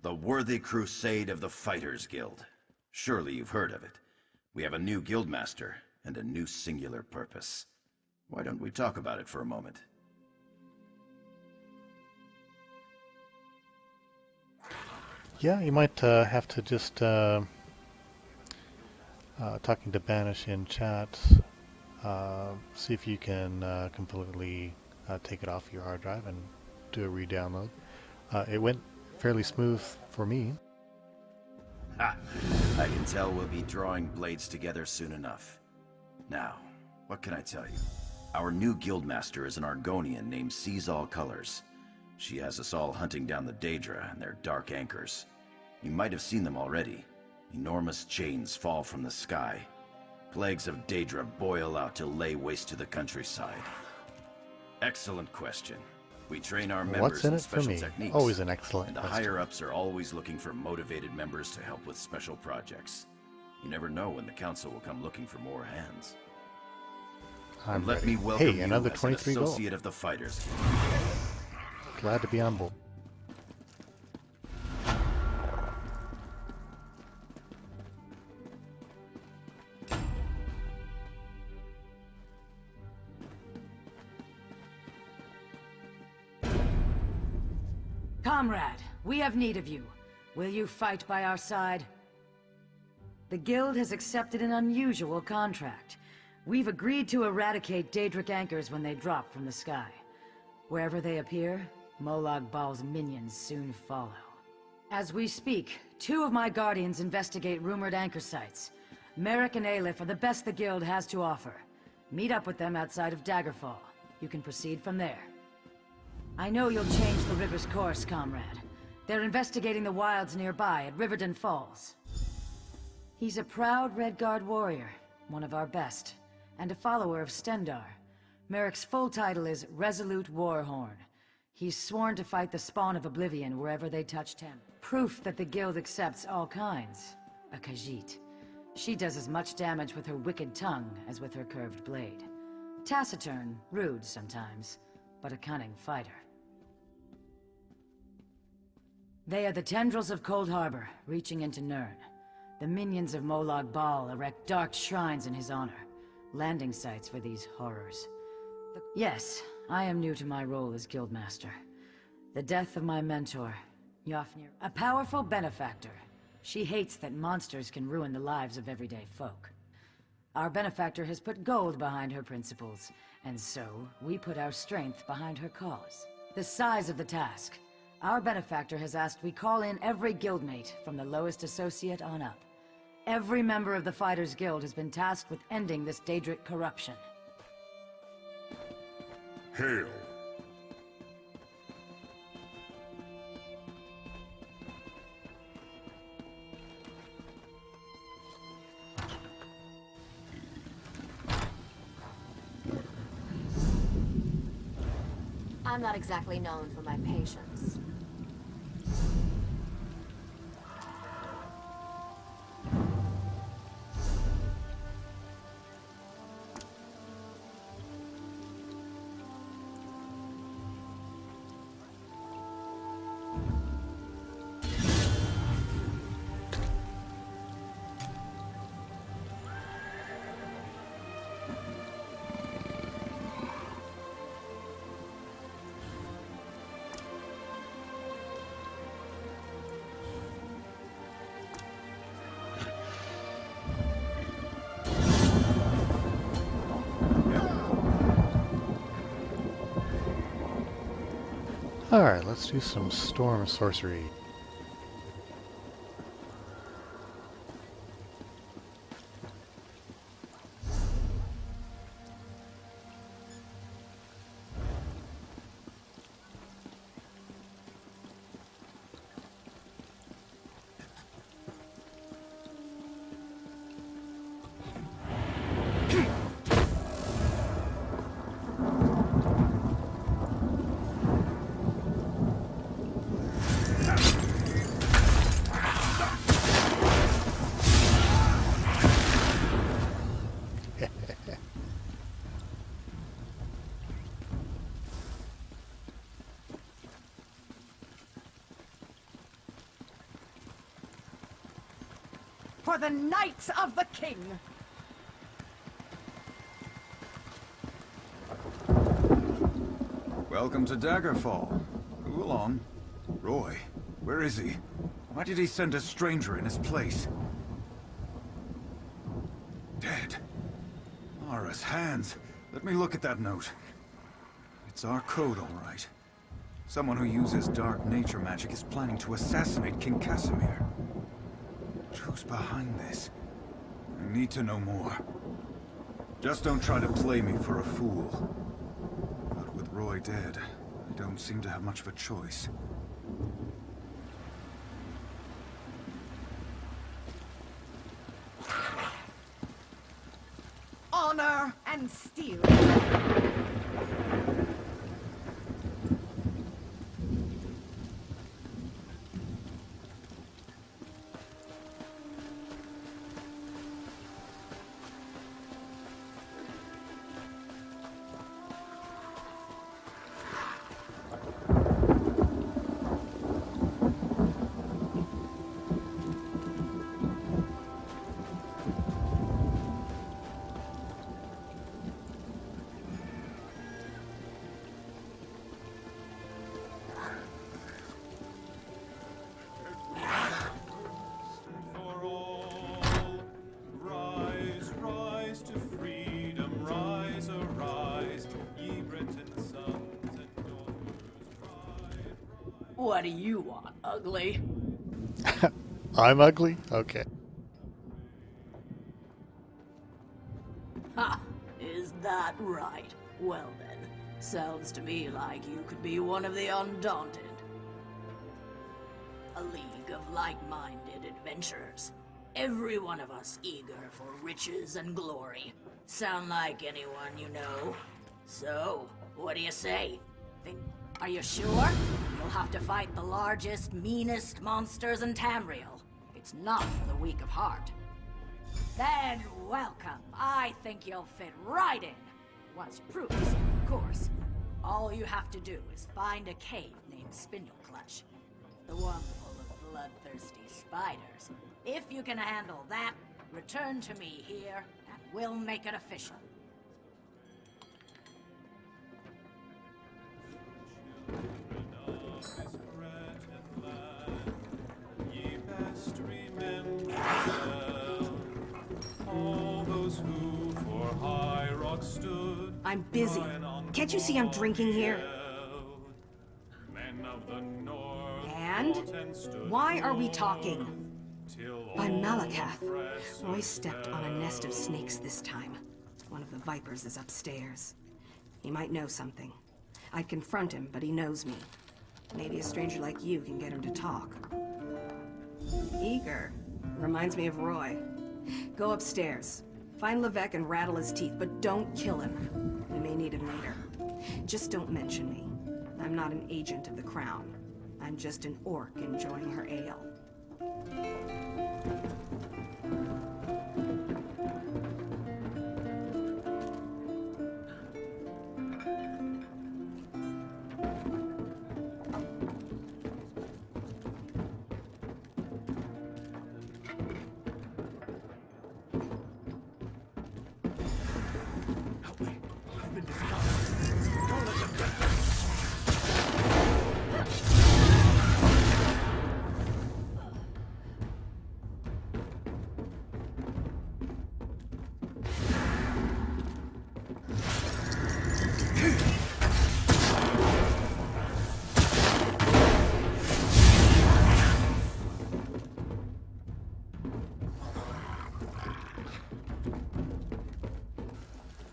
The Worthy Crusade of the Fighters Guild. Surely you've heard of it. We have a new Guildmaster and a new singular purpose. Why don't we talk about it for a moment? Yeah, you might have to just talking to Banish in chat. See if you can completely take it off your hard drive and do a re-download. It went fairly smooth for me. Ha! I can tell we'll be drawing blades together soon enough. Now, what can I tell you? Our new Guildmaster is an Argonian named Sees All Colors. She has us all hunting down the Daedra and their dark anchors. You might have seen them already. Enormous chains fall from the sky. Plagues of Daedra boil out to lay waste to the countryside. Excellent question. We train our members What's in in it for special me? techniques. Always an excellent And the question. higher-ups are always looking for motivated members to help with special projects. You never know when the council will come looking for more hands. I'm And let ready. me welcome Hey, you another as an 23 gold. associate of the Fighters. Glad to be on board. Comrade, we have need of you. Will you fight by our side? The Guild has accepted an unusual contract. We've agreed to eradicate Daedric anchors when they drop from the sky. Wherever they appear, Molag Bal's minions soon follow. As we speak, 2 of my guardians investigate rumored anchor sites. Merrick and Aleph are the best the Guild has to offer. Meet up with them outside of Daggerfall. You can proceed from there. I know you'll change the river's course, comrade. They're investigating the wilds nearby at Riverden Falls. He's a proud Redguard warrior, one of our best, and a follower of Stendar. Merrick's full title is Resolute Warhorn. He's sworn to fight the spawn of Oblivion wherever they touched him. Proof that the Guild accepts all kinds. A Khajiit. She does as much damage with her wicked tongue as with her curved blade. Taciturn, rude sometimes, but a cunning fighter. They are the tendrils of Coldharbor, reaching into Nirn. The minions of Molag Bal erect dark shrines in his honor, landing sites for these horrors. Yes, I am new to my role as Guildmaster. The death of my mentor, Yofnir, a powerful benefactor. She hates that monsters can ruin the lives of everyday folk. Our benefactor has put gold behind her principles, and so we put our strength behind her cause. The size of the task. Our benefactor has asked we call in every guildmate, from the lowest associate on up. Every member of the Fighters Guild has been tasked with ending this Daedric corruption. Hail. I'm not exactly known for my patience. Alright, let's do some Storm Sorcery. for the Knights of the King! Welcome to Daggerfall. Move along. Roy, where is he? Why did he send a stranger in his place? Dead. Mara's hands. Let me look at that note. It's our code, all right. Someone who uses dark nature magic is planning to assassinate King Casimir. Who's behind this? I need to know more. Just don't try to play me for a fool. But with Roy dead, I don't seem to have much of a choice. Honor and steel. What do you want, ugly? I'm ugly? Okay. Ha! Is that right? Well then, sounds to me like you could be one of the Undaunted. A league of like-minded adventurers. Every one of us eager for riches and glory. Sound like anyone you know? So, what do you say? Are you sure? You'll have to fight the largest, meanest monsters in Tamriel. It's not for the weak of heart. Then welcome. I think you'll fit right in. Once proofs, of course. All you have to do is find a cave named Spindle Clutch. The one full of bloodthirsty spiders. If you can handle that, return to me here, and we'll make it official. I'm busy. Can't you see I'm drinking here? And? Why are we talking? By Malakath, Roy stepped on a nest of snakes this time. One of the vipers is upstairs. He might know something. I'd confront him, but he knows me. Maybe a stranger like you can get him to talk. Eager. Reminds me of Roy. Go upstairs. Find Levesque and rattle his teeth, but don't kill him. We may need him later. Just don't mention me. I'm not an agent of the Crown. I'm just an orc enjoying her ale.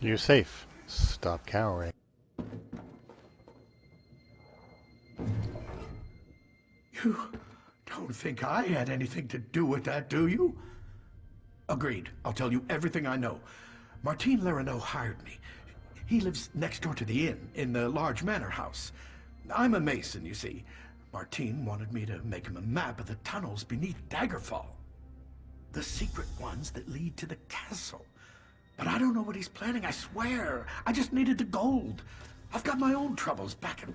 You're safe. Stop cowering. You don't think I had anything to do with that, do you? Agreed. I'll tell you everything I know. Martine Leraneau hired me. He lives next door to the inn, in the large manor house. I'm a mason, you see. Martine wanted me to make him a map of the tunnels beneath Daggerfall. The secret ones that lead to the castle. But I don't know what he's planning, I swear. I just needed the gold. I've got my own troubles back in...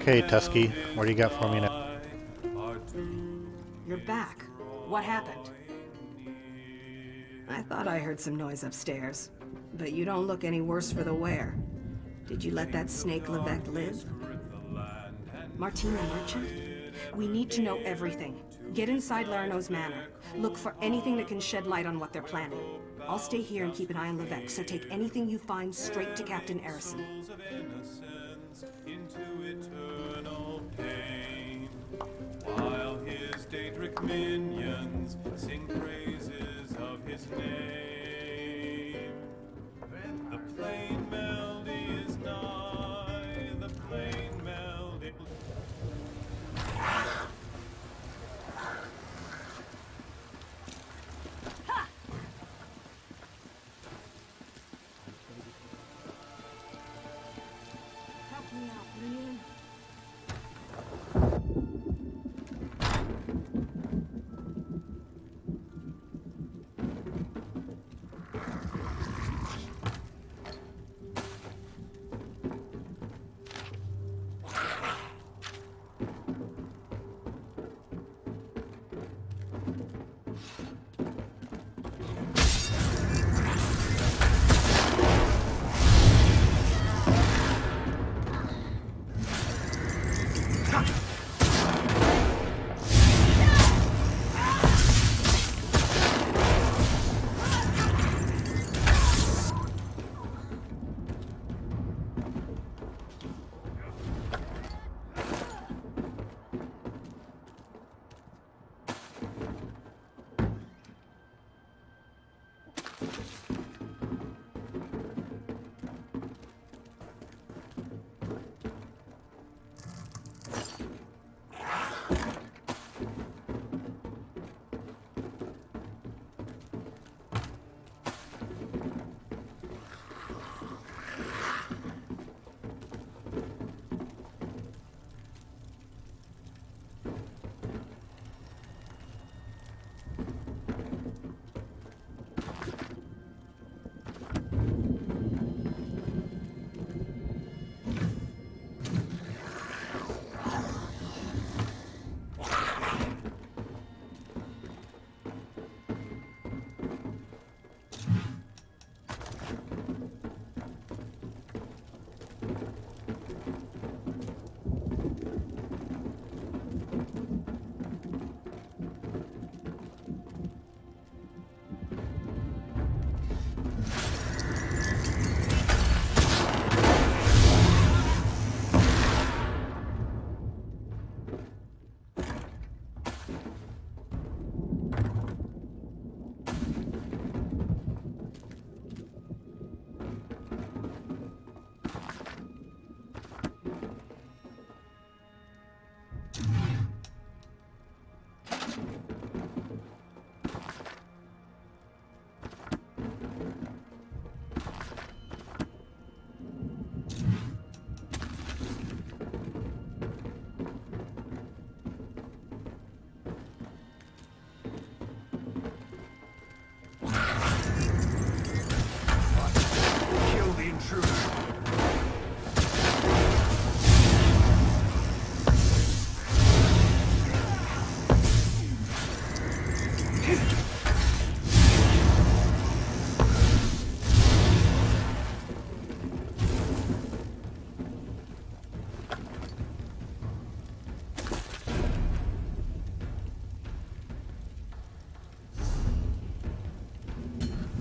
Okay, Tusky, what do you got for me now? You're back. What happened? I thought I heard some noise upstairs, but you don't look any worse for the wear. Did you let that snake Levesque live? Martina Merchant? We need to know everything. Get inside Larano's manor. Look for anything that can shed light on what they're planning. I'll stay here and keep an eye on Levesque, so take anything you find straight to Captain Erison. While his Daedric minions sing praises of his name. The plain melody is nigh, the plain melody. Help me out, will you?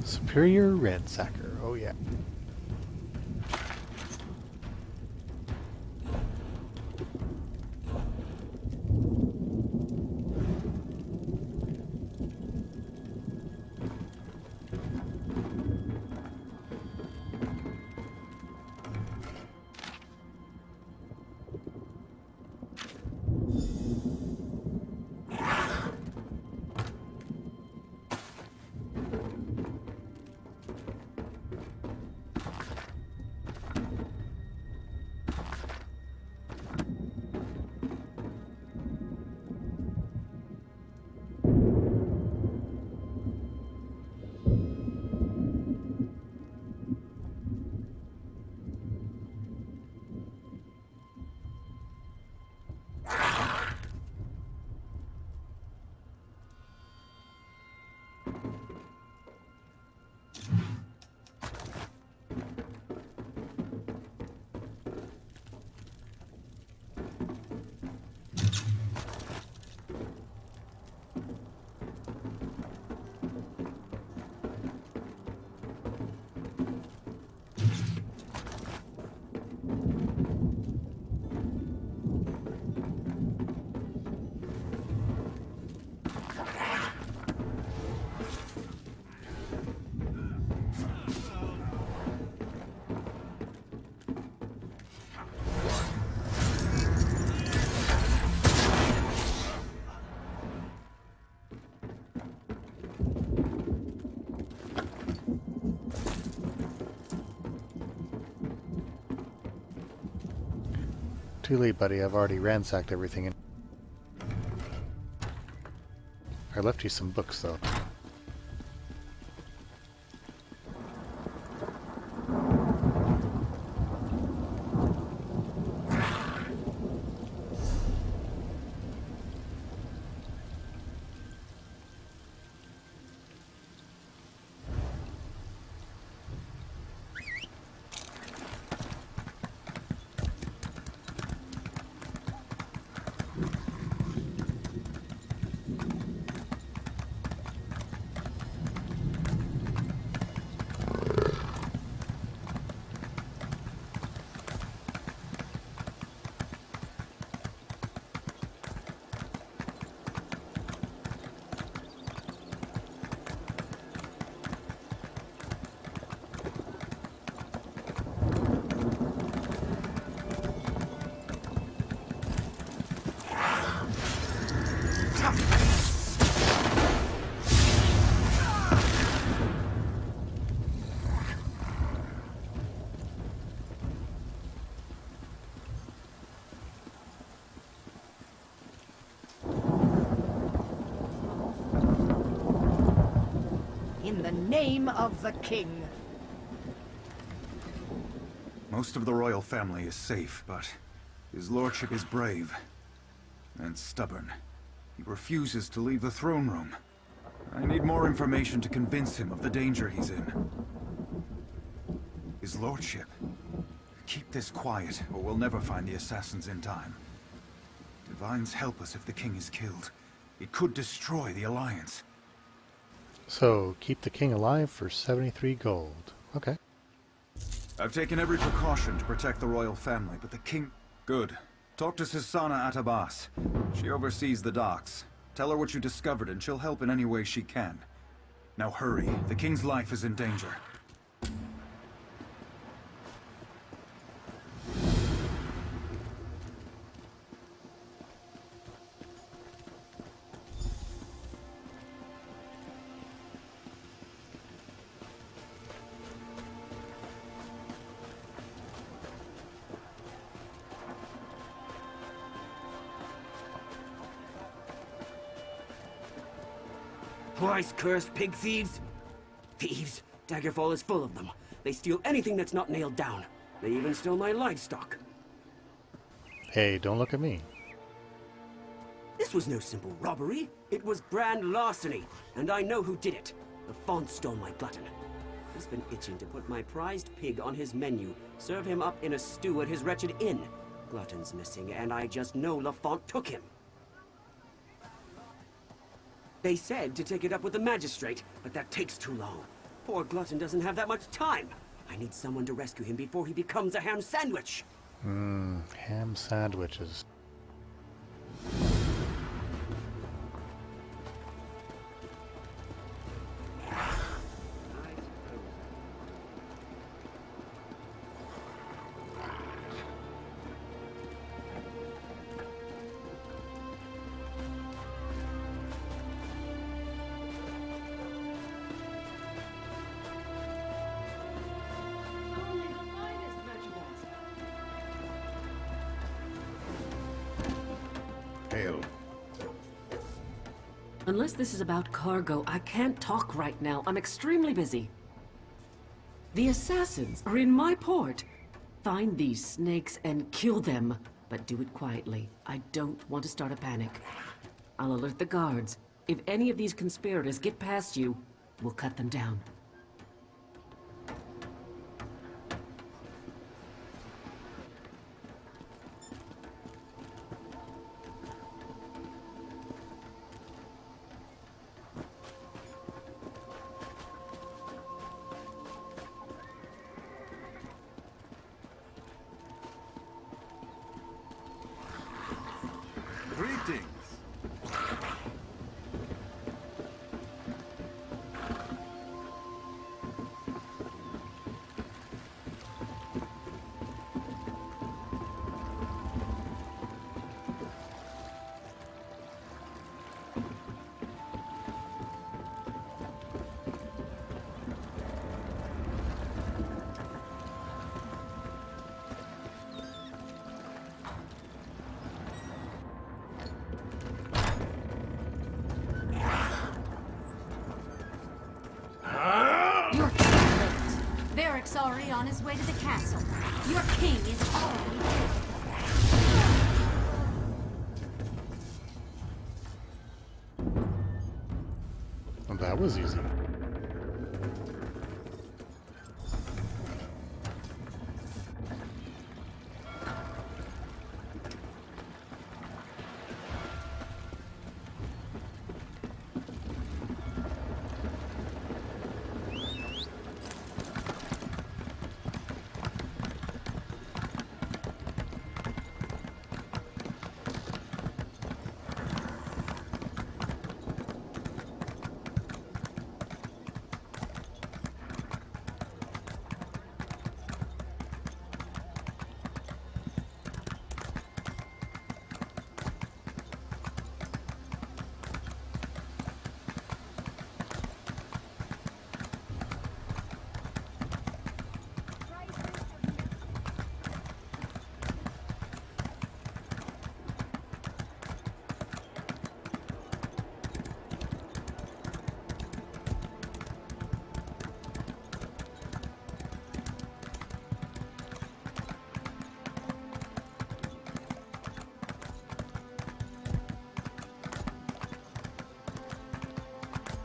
Superior Ransacker, oh yeah. Too late, buddy. I've already ransacked everything. I left you some books, though. In the name of the king. Most of the royal family is safe, but his lordship is brave and stubborn. He refuses to leave the throne room. I need more information to convince him of the danger he's in. His lordship. Keep this quiet, or we'll never find the assassins in time. Divines help us if the king is killed. It could destroy the Alliance. So, keep the king alive for 73 gold. Okay. I've taken every precaution to protect the royal family, but the king... Good. Talk to Sisana Atabas. She oversees the docks. Tell her what you discovered and she'll help in any way she can. Now hurry. The king's life is in danger. Thrice-cursed pig thieves! Thieves! Daggerfall is full of them. They steal anything that's not nailed down. They even stole my livestock. Hey, don't look at me. This was no simple robbery. It was grand larceny, and I know who did it. The font stole my glutton. He's been itching to put my prized pig on his menu, serve him up in a stew at his wretched inn. Glutton's missing, and I just know Lafont took him. They said to take it up with the magistrate, but that takes too long. Poor Glutton doesn't have that much time. I need someone to rescue him before he becomes a ham sandwich. Ham sandwiches. Hail. Unless this is about cargo, I can't talk right now. I'm extremely busy. The assassins are in my port. Find these snakes and kill them, but do it quietly. I don't want to start a panic. I'll alert the guards. If any of these conspirators get past you, we'll cut them down. Greetings. Rock's already on his way to the castle. Your king is already dead. Well, that was easy.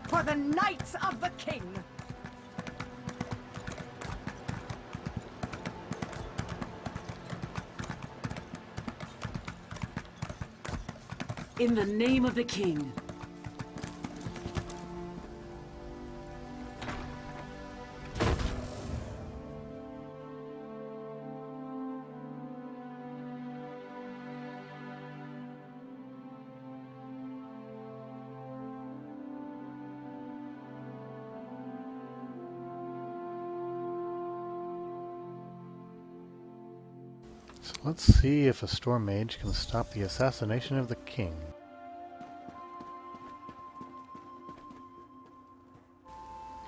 For the Knights of the King! In the name of the king. So let's see if a storm mage can stop the assassination of the king.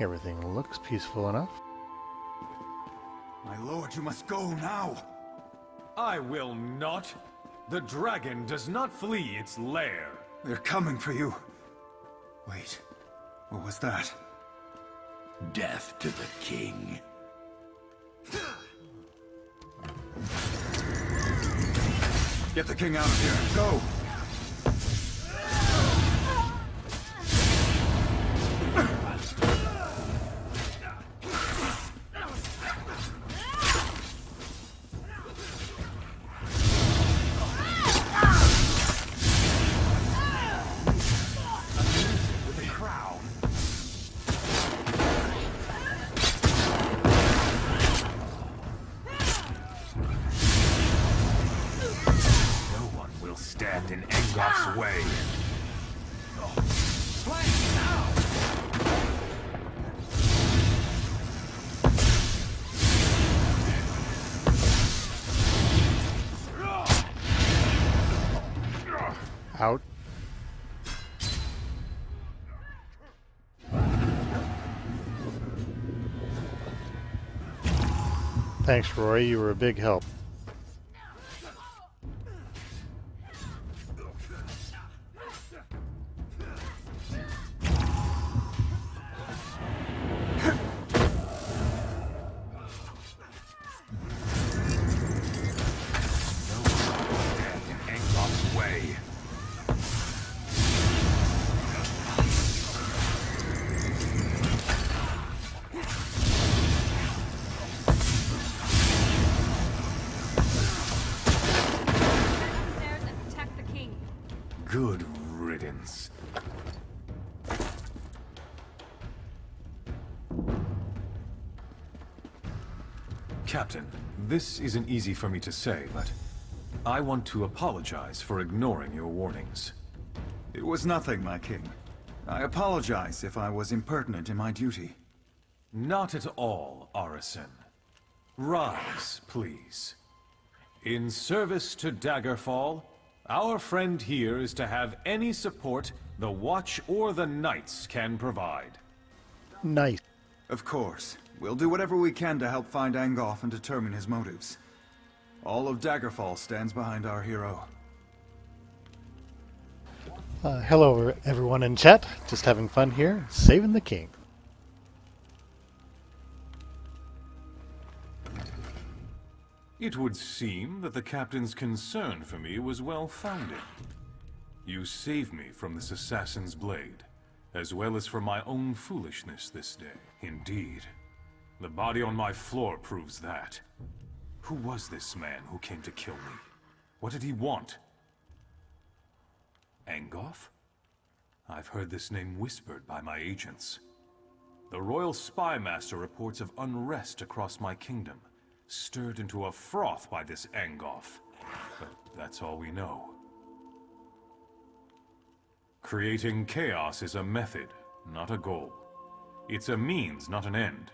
Everything looks peaceful enough. My lord, you must go now! I will not. The dragon does not flee its lair. They're coming for you. Wait, what was that? Death to the king. Get the king out of here. Go! Stand in Engolf's way. Out. Thanks, Roy. You were a big help. Good riddance. Captain, this isn't easy for me to say, but I want to apologize for ignoring your warnings. It was nothing, my king. I apologize if I was impertinent in my duty. Not at all, Arisen. Rise, please. In service to Daggerfall, our friend here is to have any support the Watch or the Knights can provide. Nice. Of course. We'll do whatever we can to help find Engolf and determine his motives. All of Daggerfall stands behind our hero. Hello everyone in chat. Just having fun here, saving the king. It would seem that the captain's concern for me was well-founded. You saved me from this assassin's blade, as well as from my own foolishness this day. Indeed. The body on my floor proves that. Who was this man who came to kill me? What did he want? Angoff? I've heard this name whispered by my agents. The Royal Spy Master reports of unrest across my kingdom, stirred into a froth by this Angoff. But that's all we know. Creating chaos is a method, not a goal. It's a means, not an end.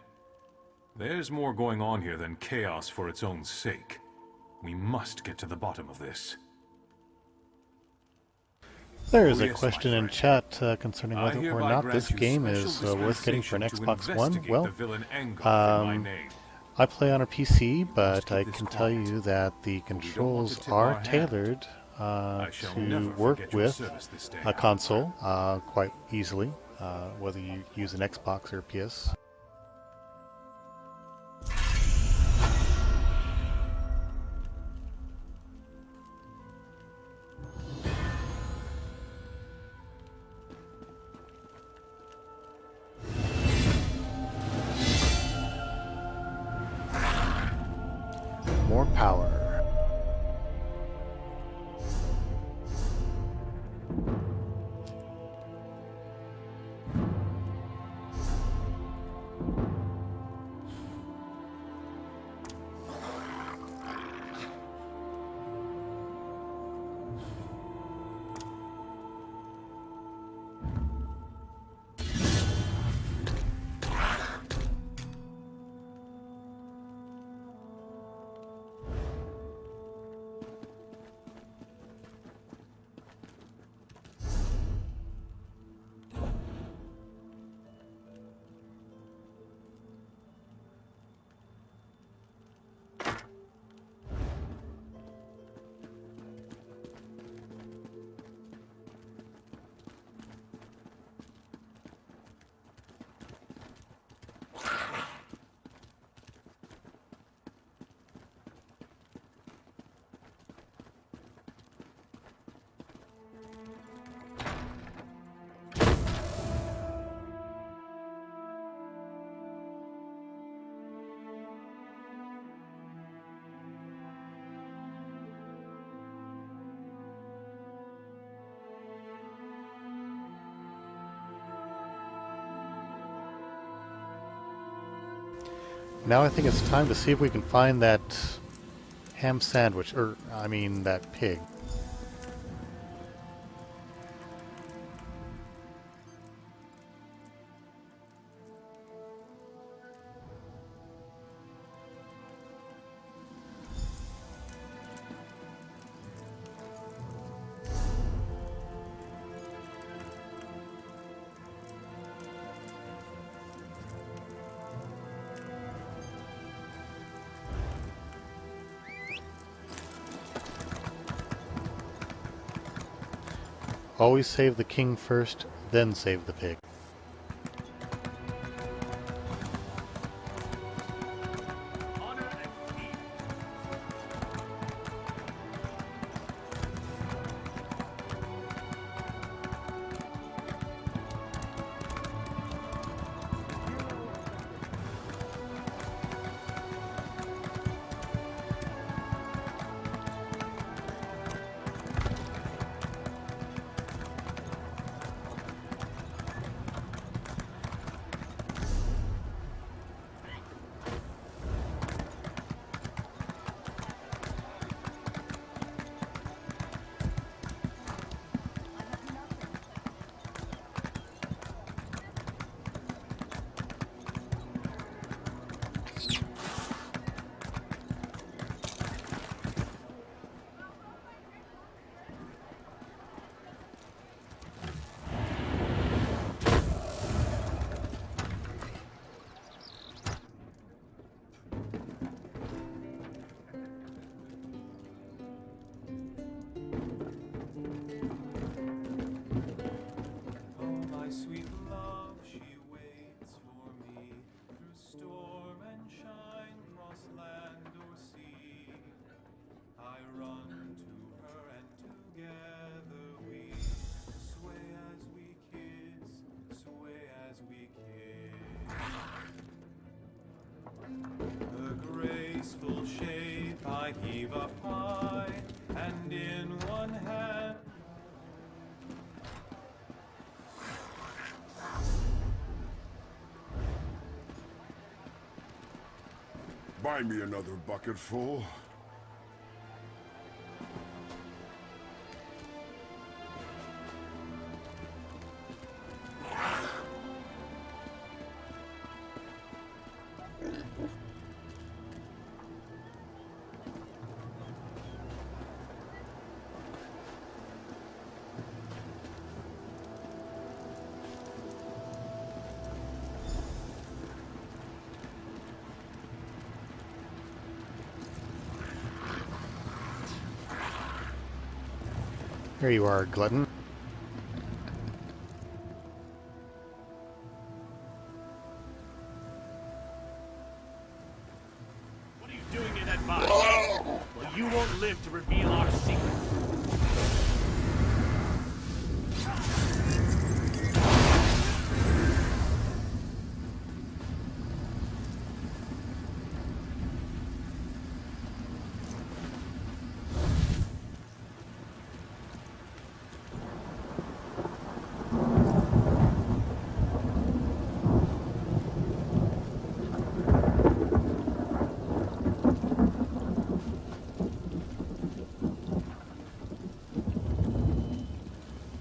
There's more going on here than chaos for its own sake. We must get to the bottom of this. There is a question in chat concerning whether or not this game is worth getting for an Xbox One. Well, I play on a PC, but I can tell you that the controls are tailored to work with a console quite easily, whether you use an Xbox or PS. More power. Now I think it's time to see if we can find that ham sandwich, or I mean that pig. Always save the king first, then save the pig. might heave up high, and in one hand. Buy me another bucket full. Here you are, glutton. What are you doing in that box? Well, you won't live to reveal our secret.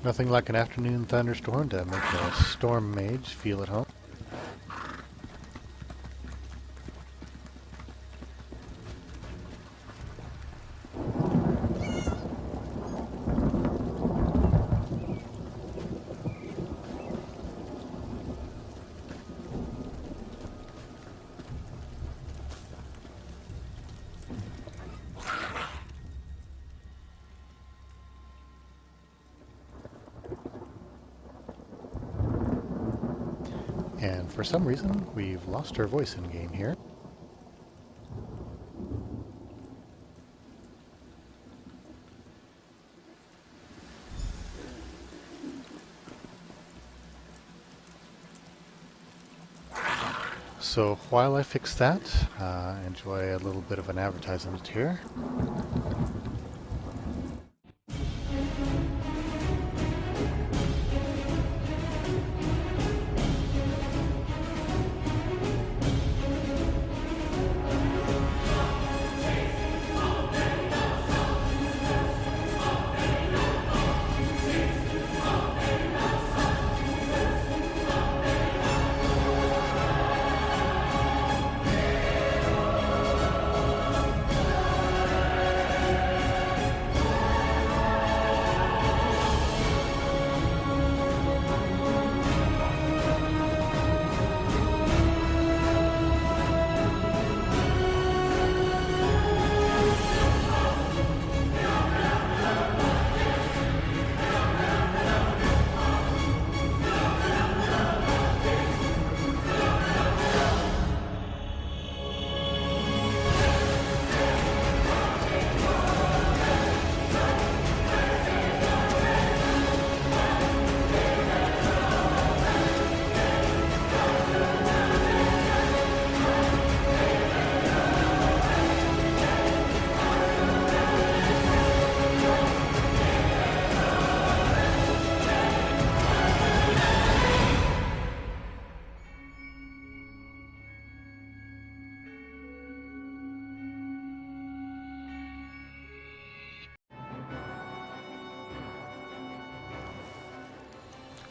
Nothing like an afternoon thunderstorm to make a storm mage feel at home. And for some reason, we've lost our voice in game here. So while I fix that, enjoy a little bit of an advertisement here.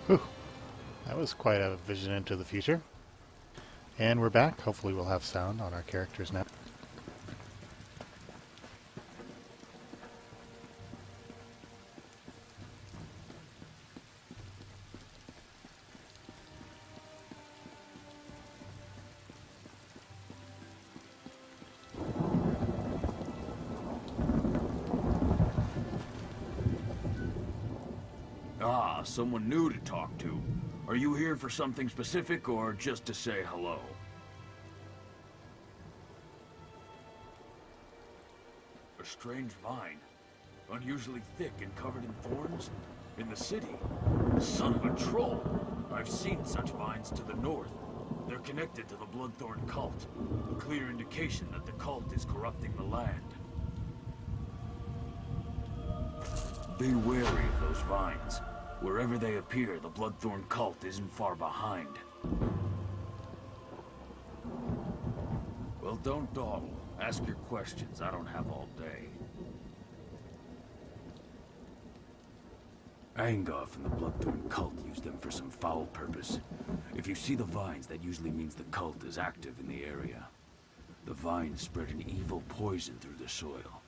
Whew. That was quite a vision into the future. And we're back. Hopefully we'll have sound on our characters now. Ah, someone new to talk to. Are you here for something specific or just to say hello? A strange vine. Unusually thick and covered in thorns. In the city. Son of a troll! I've seen such vines to the north. They're connected to the Bloodthorn cult. A clear indication that the cult is corrupting the land. Be wary of those vines. Wherever they appear, the Bloodthorn cult isn't far behind. Well, don't dawdle. Ask your questions. I don't have all day. Angoff and the Bloodthorn cult use them for some foul purpose. If you see the vines, that usually means the cult is active in the area. The vines spread an evil poison through the soil.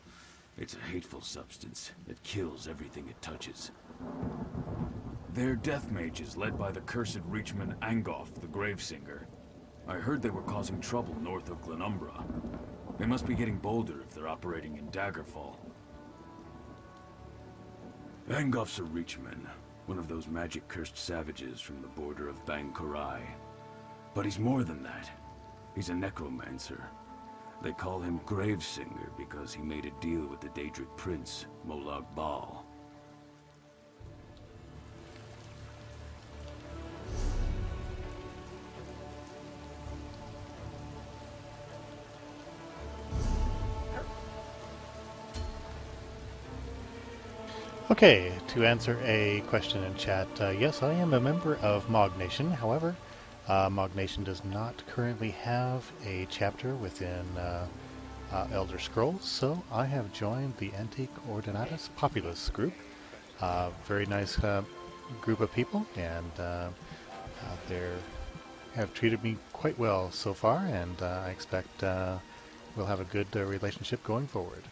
It's a hateful substance that kills everything it touches. They're death mages led by the cursed Reachman Angoff, the Gravesinger. I heard they were causing trouble north of Glenumbra. They must be getting bolder if they're operating in Daggerfall. Angoff's a Reachman, one of those magic-cursed savages from the border of Bang-Korai. But he's more than that. He's a necromancer. They call him Gravesinger because he made a deal with the Daedric prince, Molag Bal. Okay, to answer a question in chat, yes, I am a member of Mog Nation. However, Mog Nation does not currently have a chapter within Elder Scrolls, so I have joined the Antique Ordinatus Populus group. Very nice group of people, and they have treated me quite well so far, and I expect we'll have a good relationship going forward.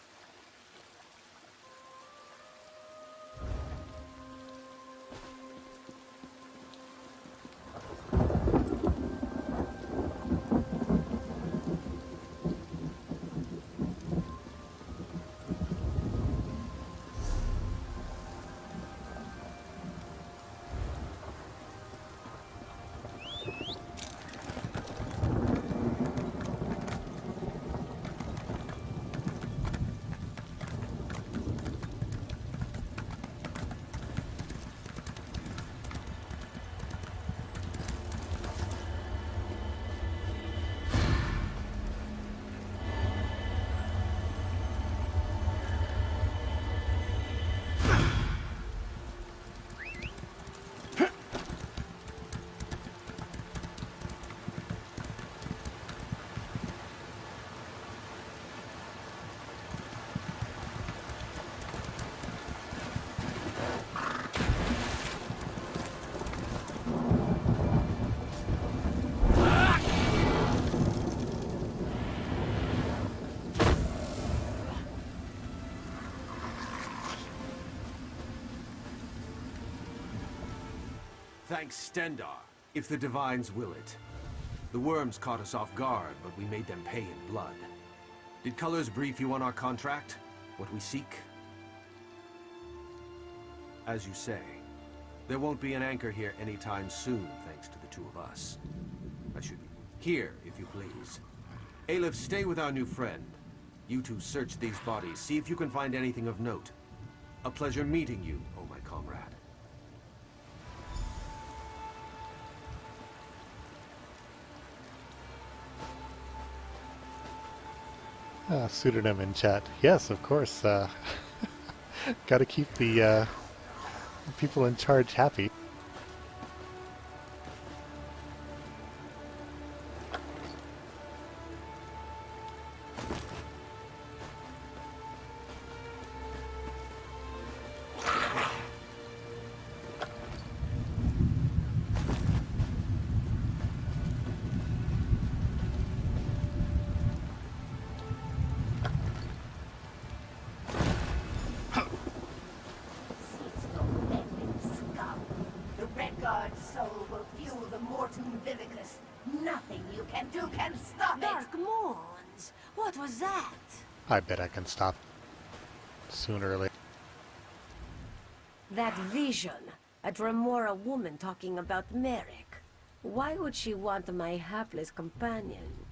Thanks, Stendar, if the Divines will it. The worms caught us off guard, but we made them pay in blood. Did Colors brief you on our contract? What we seek? As you say, there won't be an anchor here anytime soon, thanks to the two of us. I should be here, if you please. Aleph, stay with our new friend. You two search these bodies, see if you can find anything of note. A pleasure meeting you, oh my comrade. Pseudonym in chat. Yes, of course. Gotta keep the people in charge happy. I bet I can stop sooner or later. That vision, a Dremora woman talking about Merrick. Why would she want my hapless companion?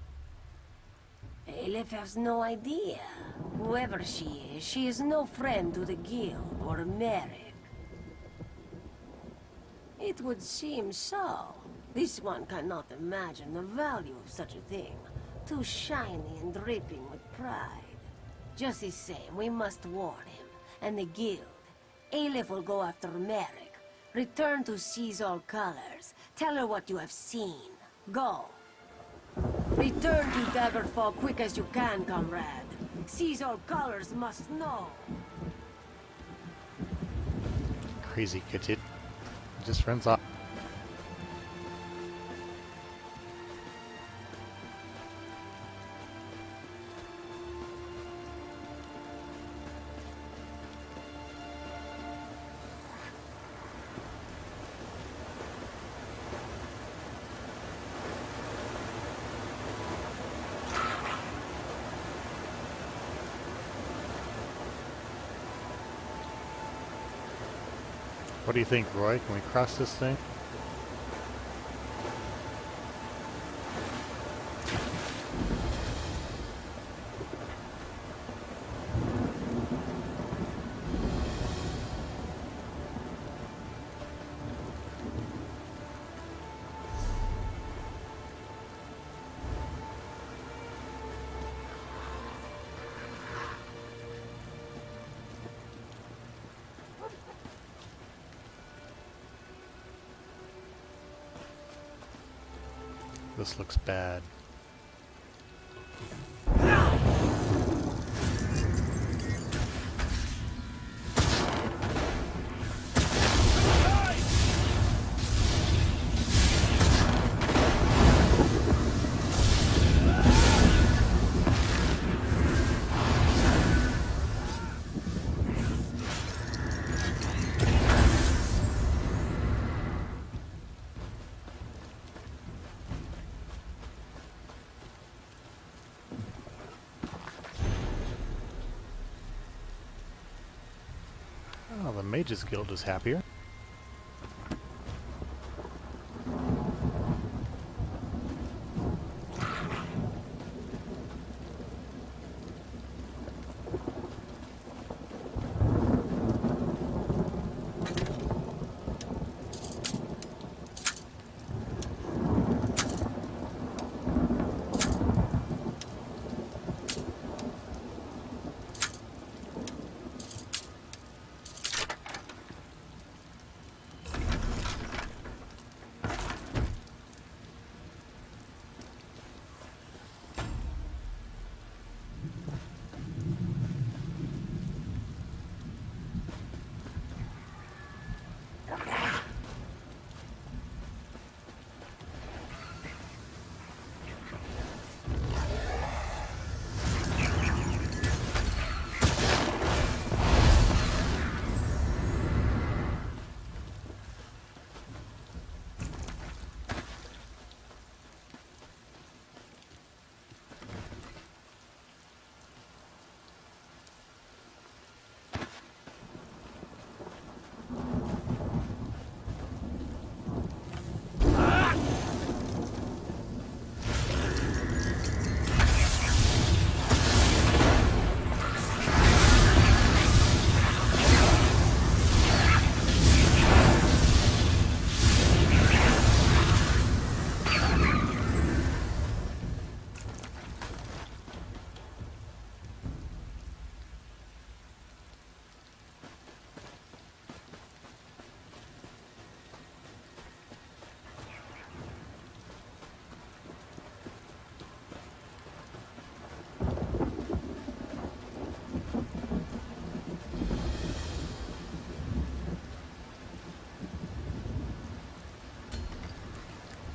Aleph has no idea. Whoever she is no friend to the Guild or Merrick. It would seem so. This one cannot imagine the value of such a thing. Too shiny and dripping with pride. Just the same, we must warn him, and the Guild. Aelif will go after Merrick. Return to Seize All Colors. Tell her what you have seen. Go. Return to Daggerfall quick as you can, comrade. Seize All Colors must know. Crazy kid. Just runs off. What do you think, Roy? Can we cross this thing? This looks bad. Oh, the Mages Guild is happier.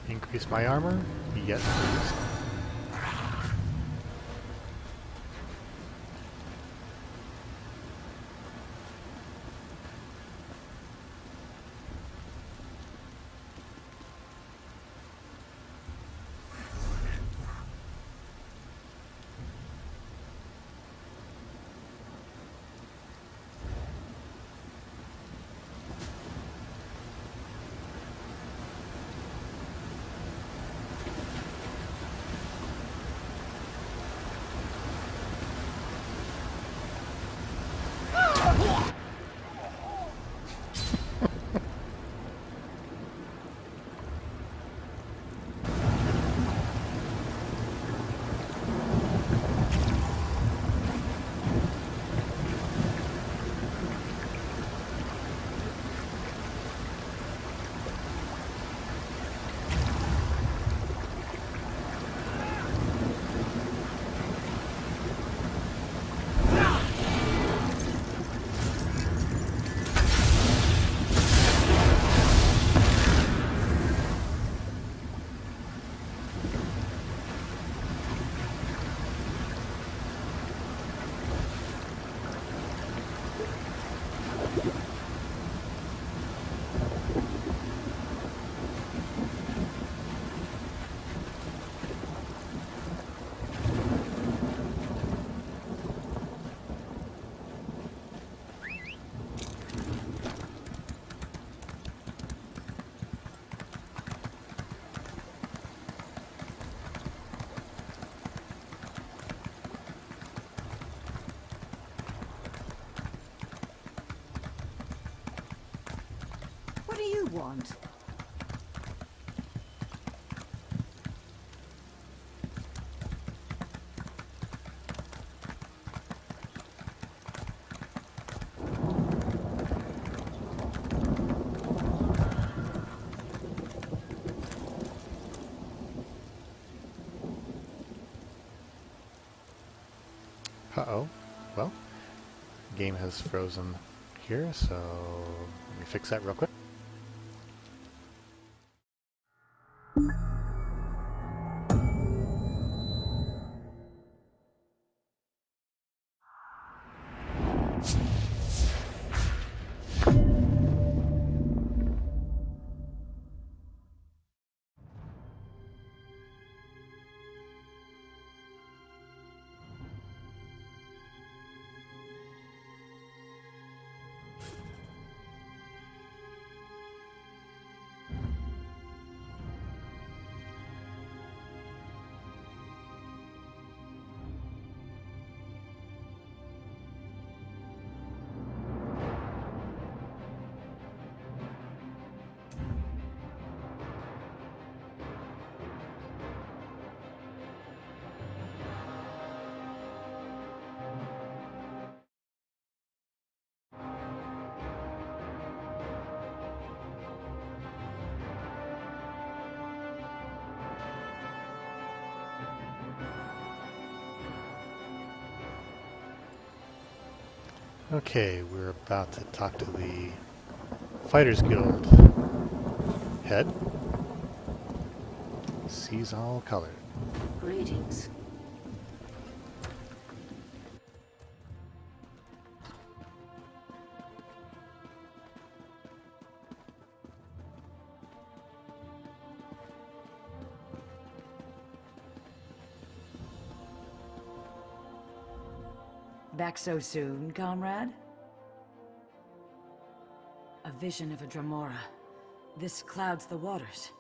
Increase my armor? Yes, please. want. Uh-oh. Well, the game has frozen here, so let me fix that real quick. Okay, we're about to talk to the Fighters Guild head. Sees all colored. Greetings. Back so soon, comrade? A vision of a Dramora. This clouds the waters.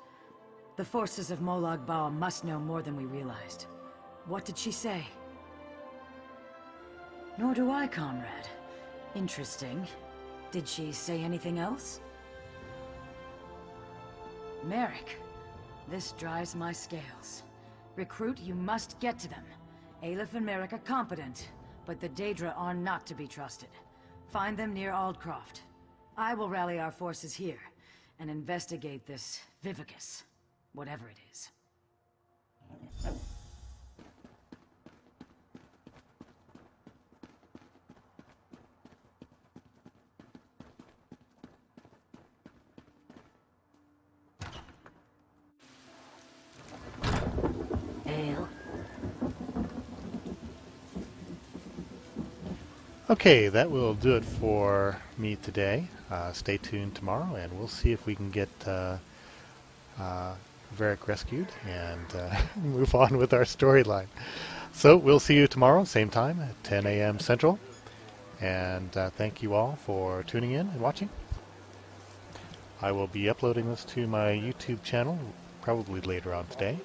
The forces of Molag Bal must know more than we realized. What did she say? Nor do I, comrade. Interesting. Did she say anything else? Merrick, this drives my scales. Recruit, you must get to them. Aleph and Merrick are competent, but the Daedra are not to be trusted. Find them near Aldcroft. I will rally our forces here and investigate this Vivicus, whatever it is. Ale. Okay, that will do it for me today. Stay tuned tomorrow, and we'll see if we can get Varric rescued and move on with our storyline. So we'll see you tomorrow, same time, at 10 a.m. Central. And thank you all for tuning in and watching. I will be uploading this to my YouTube channel probably later on today.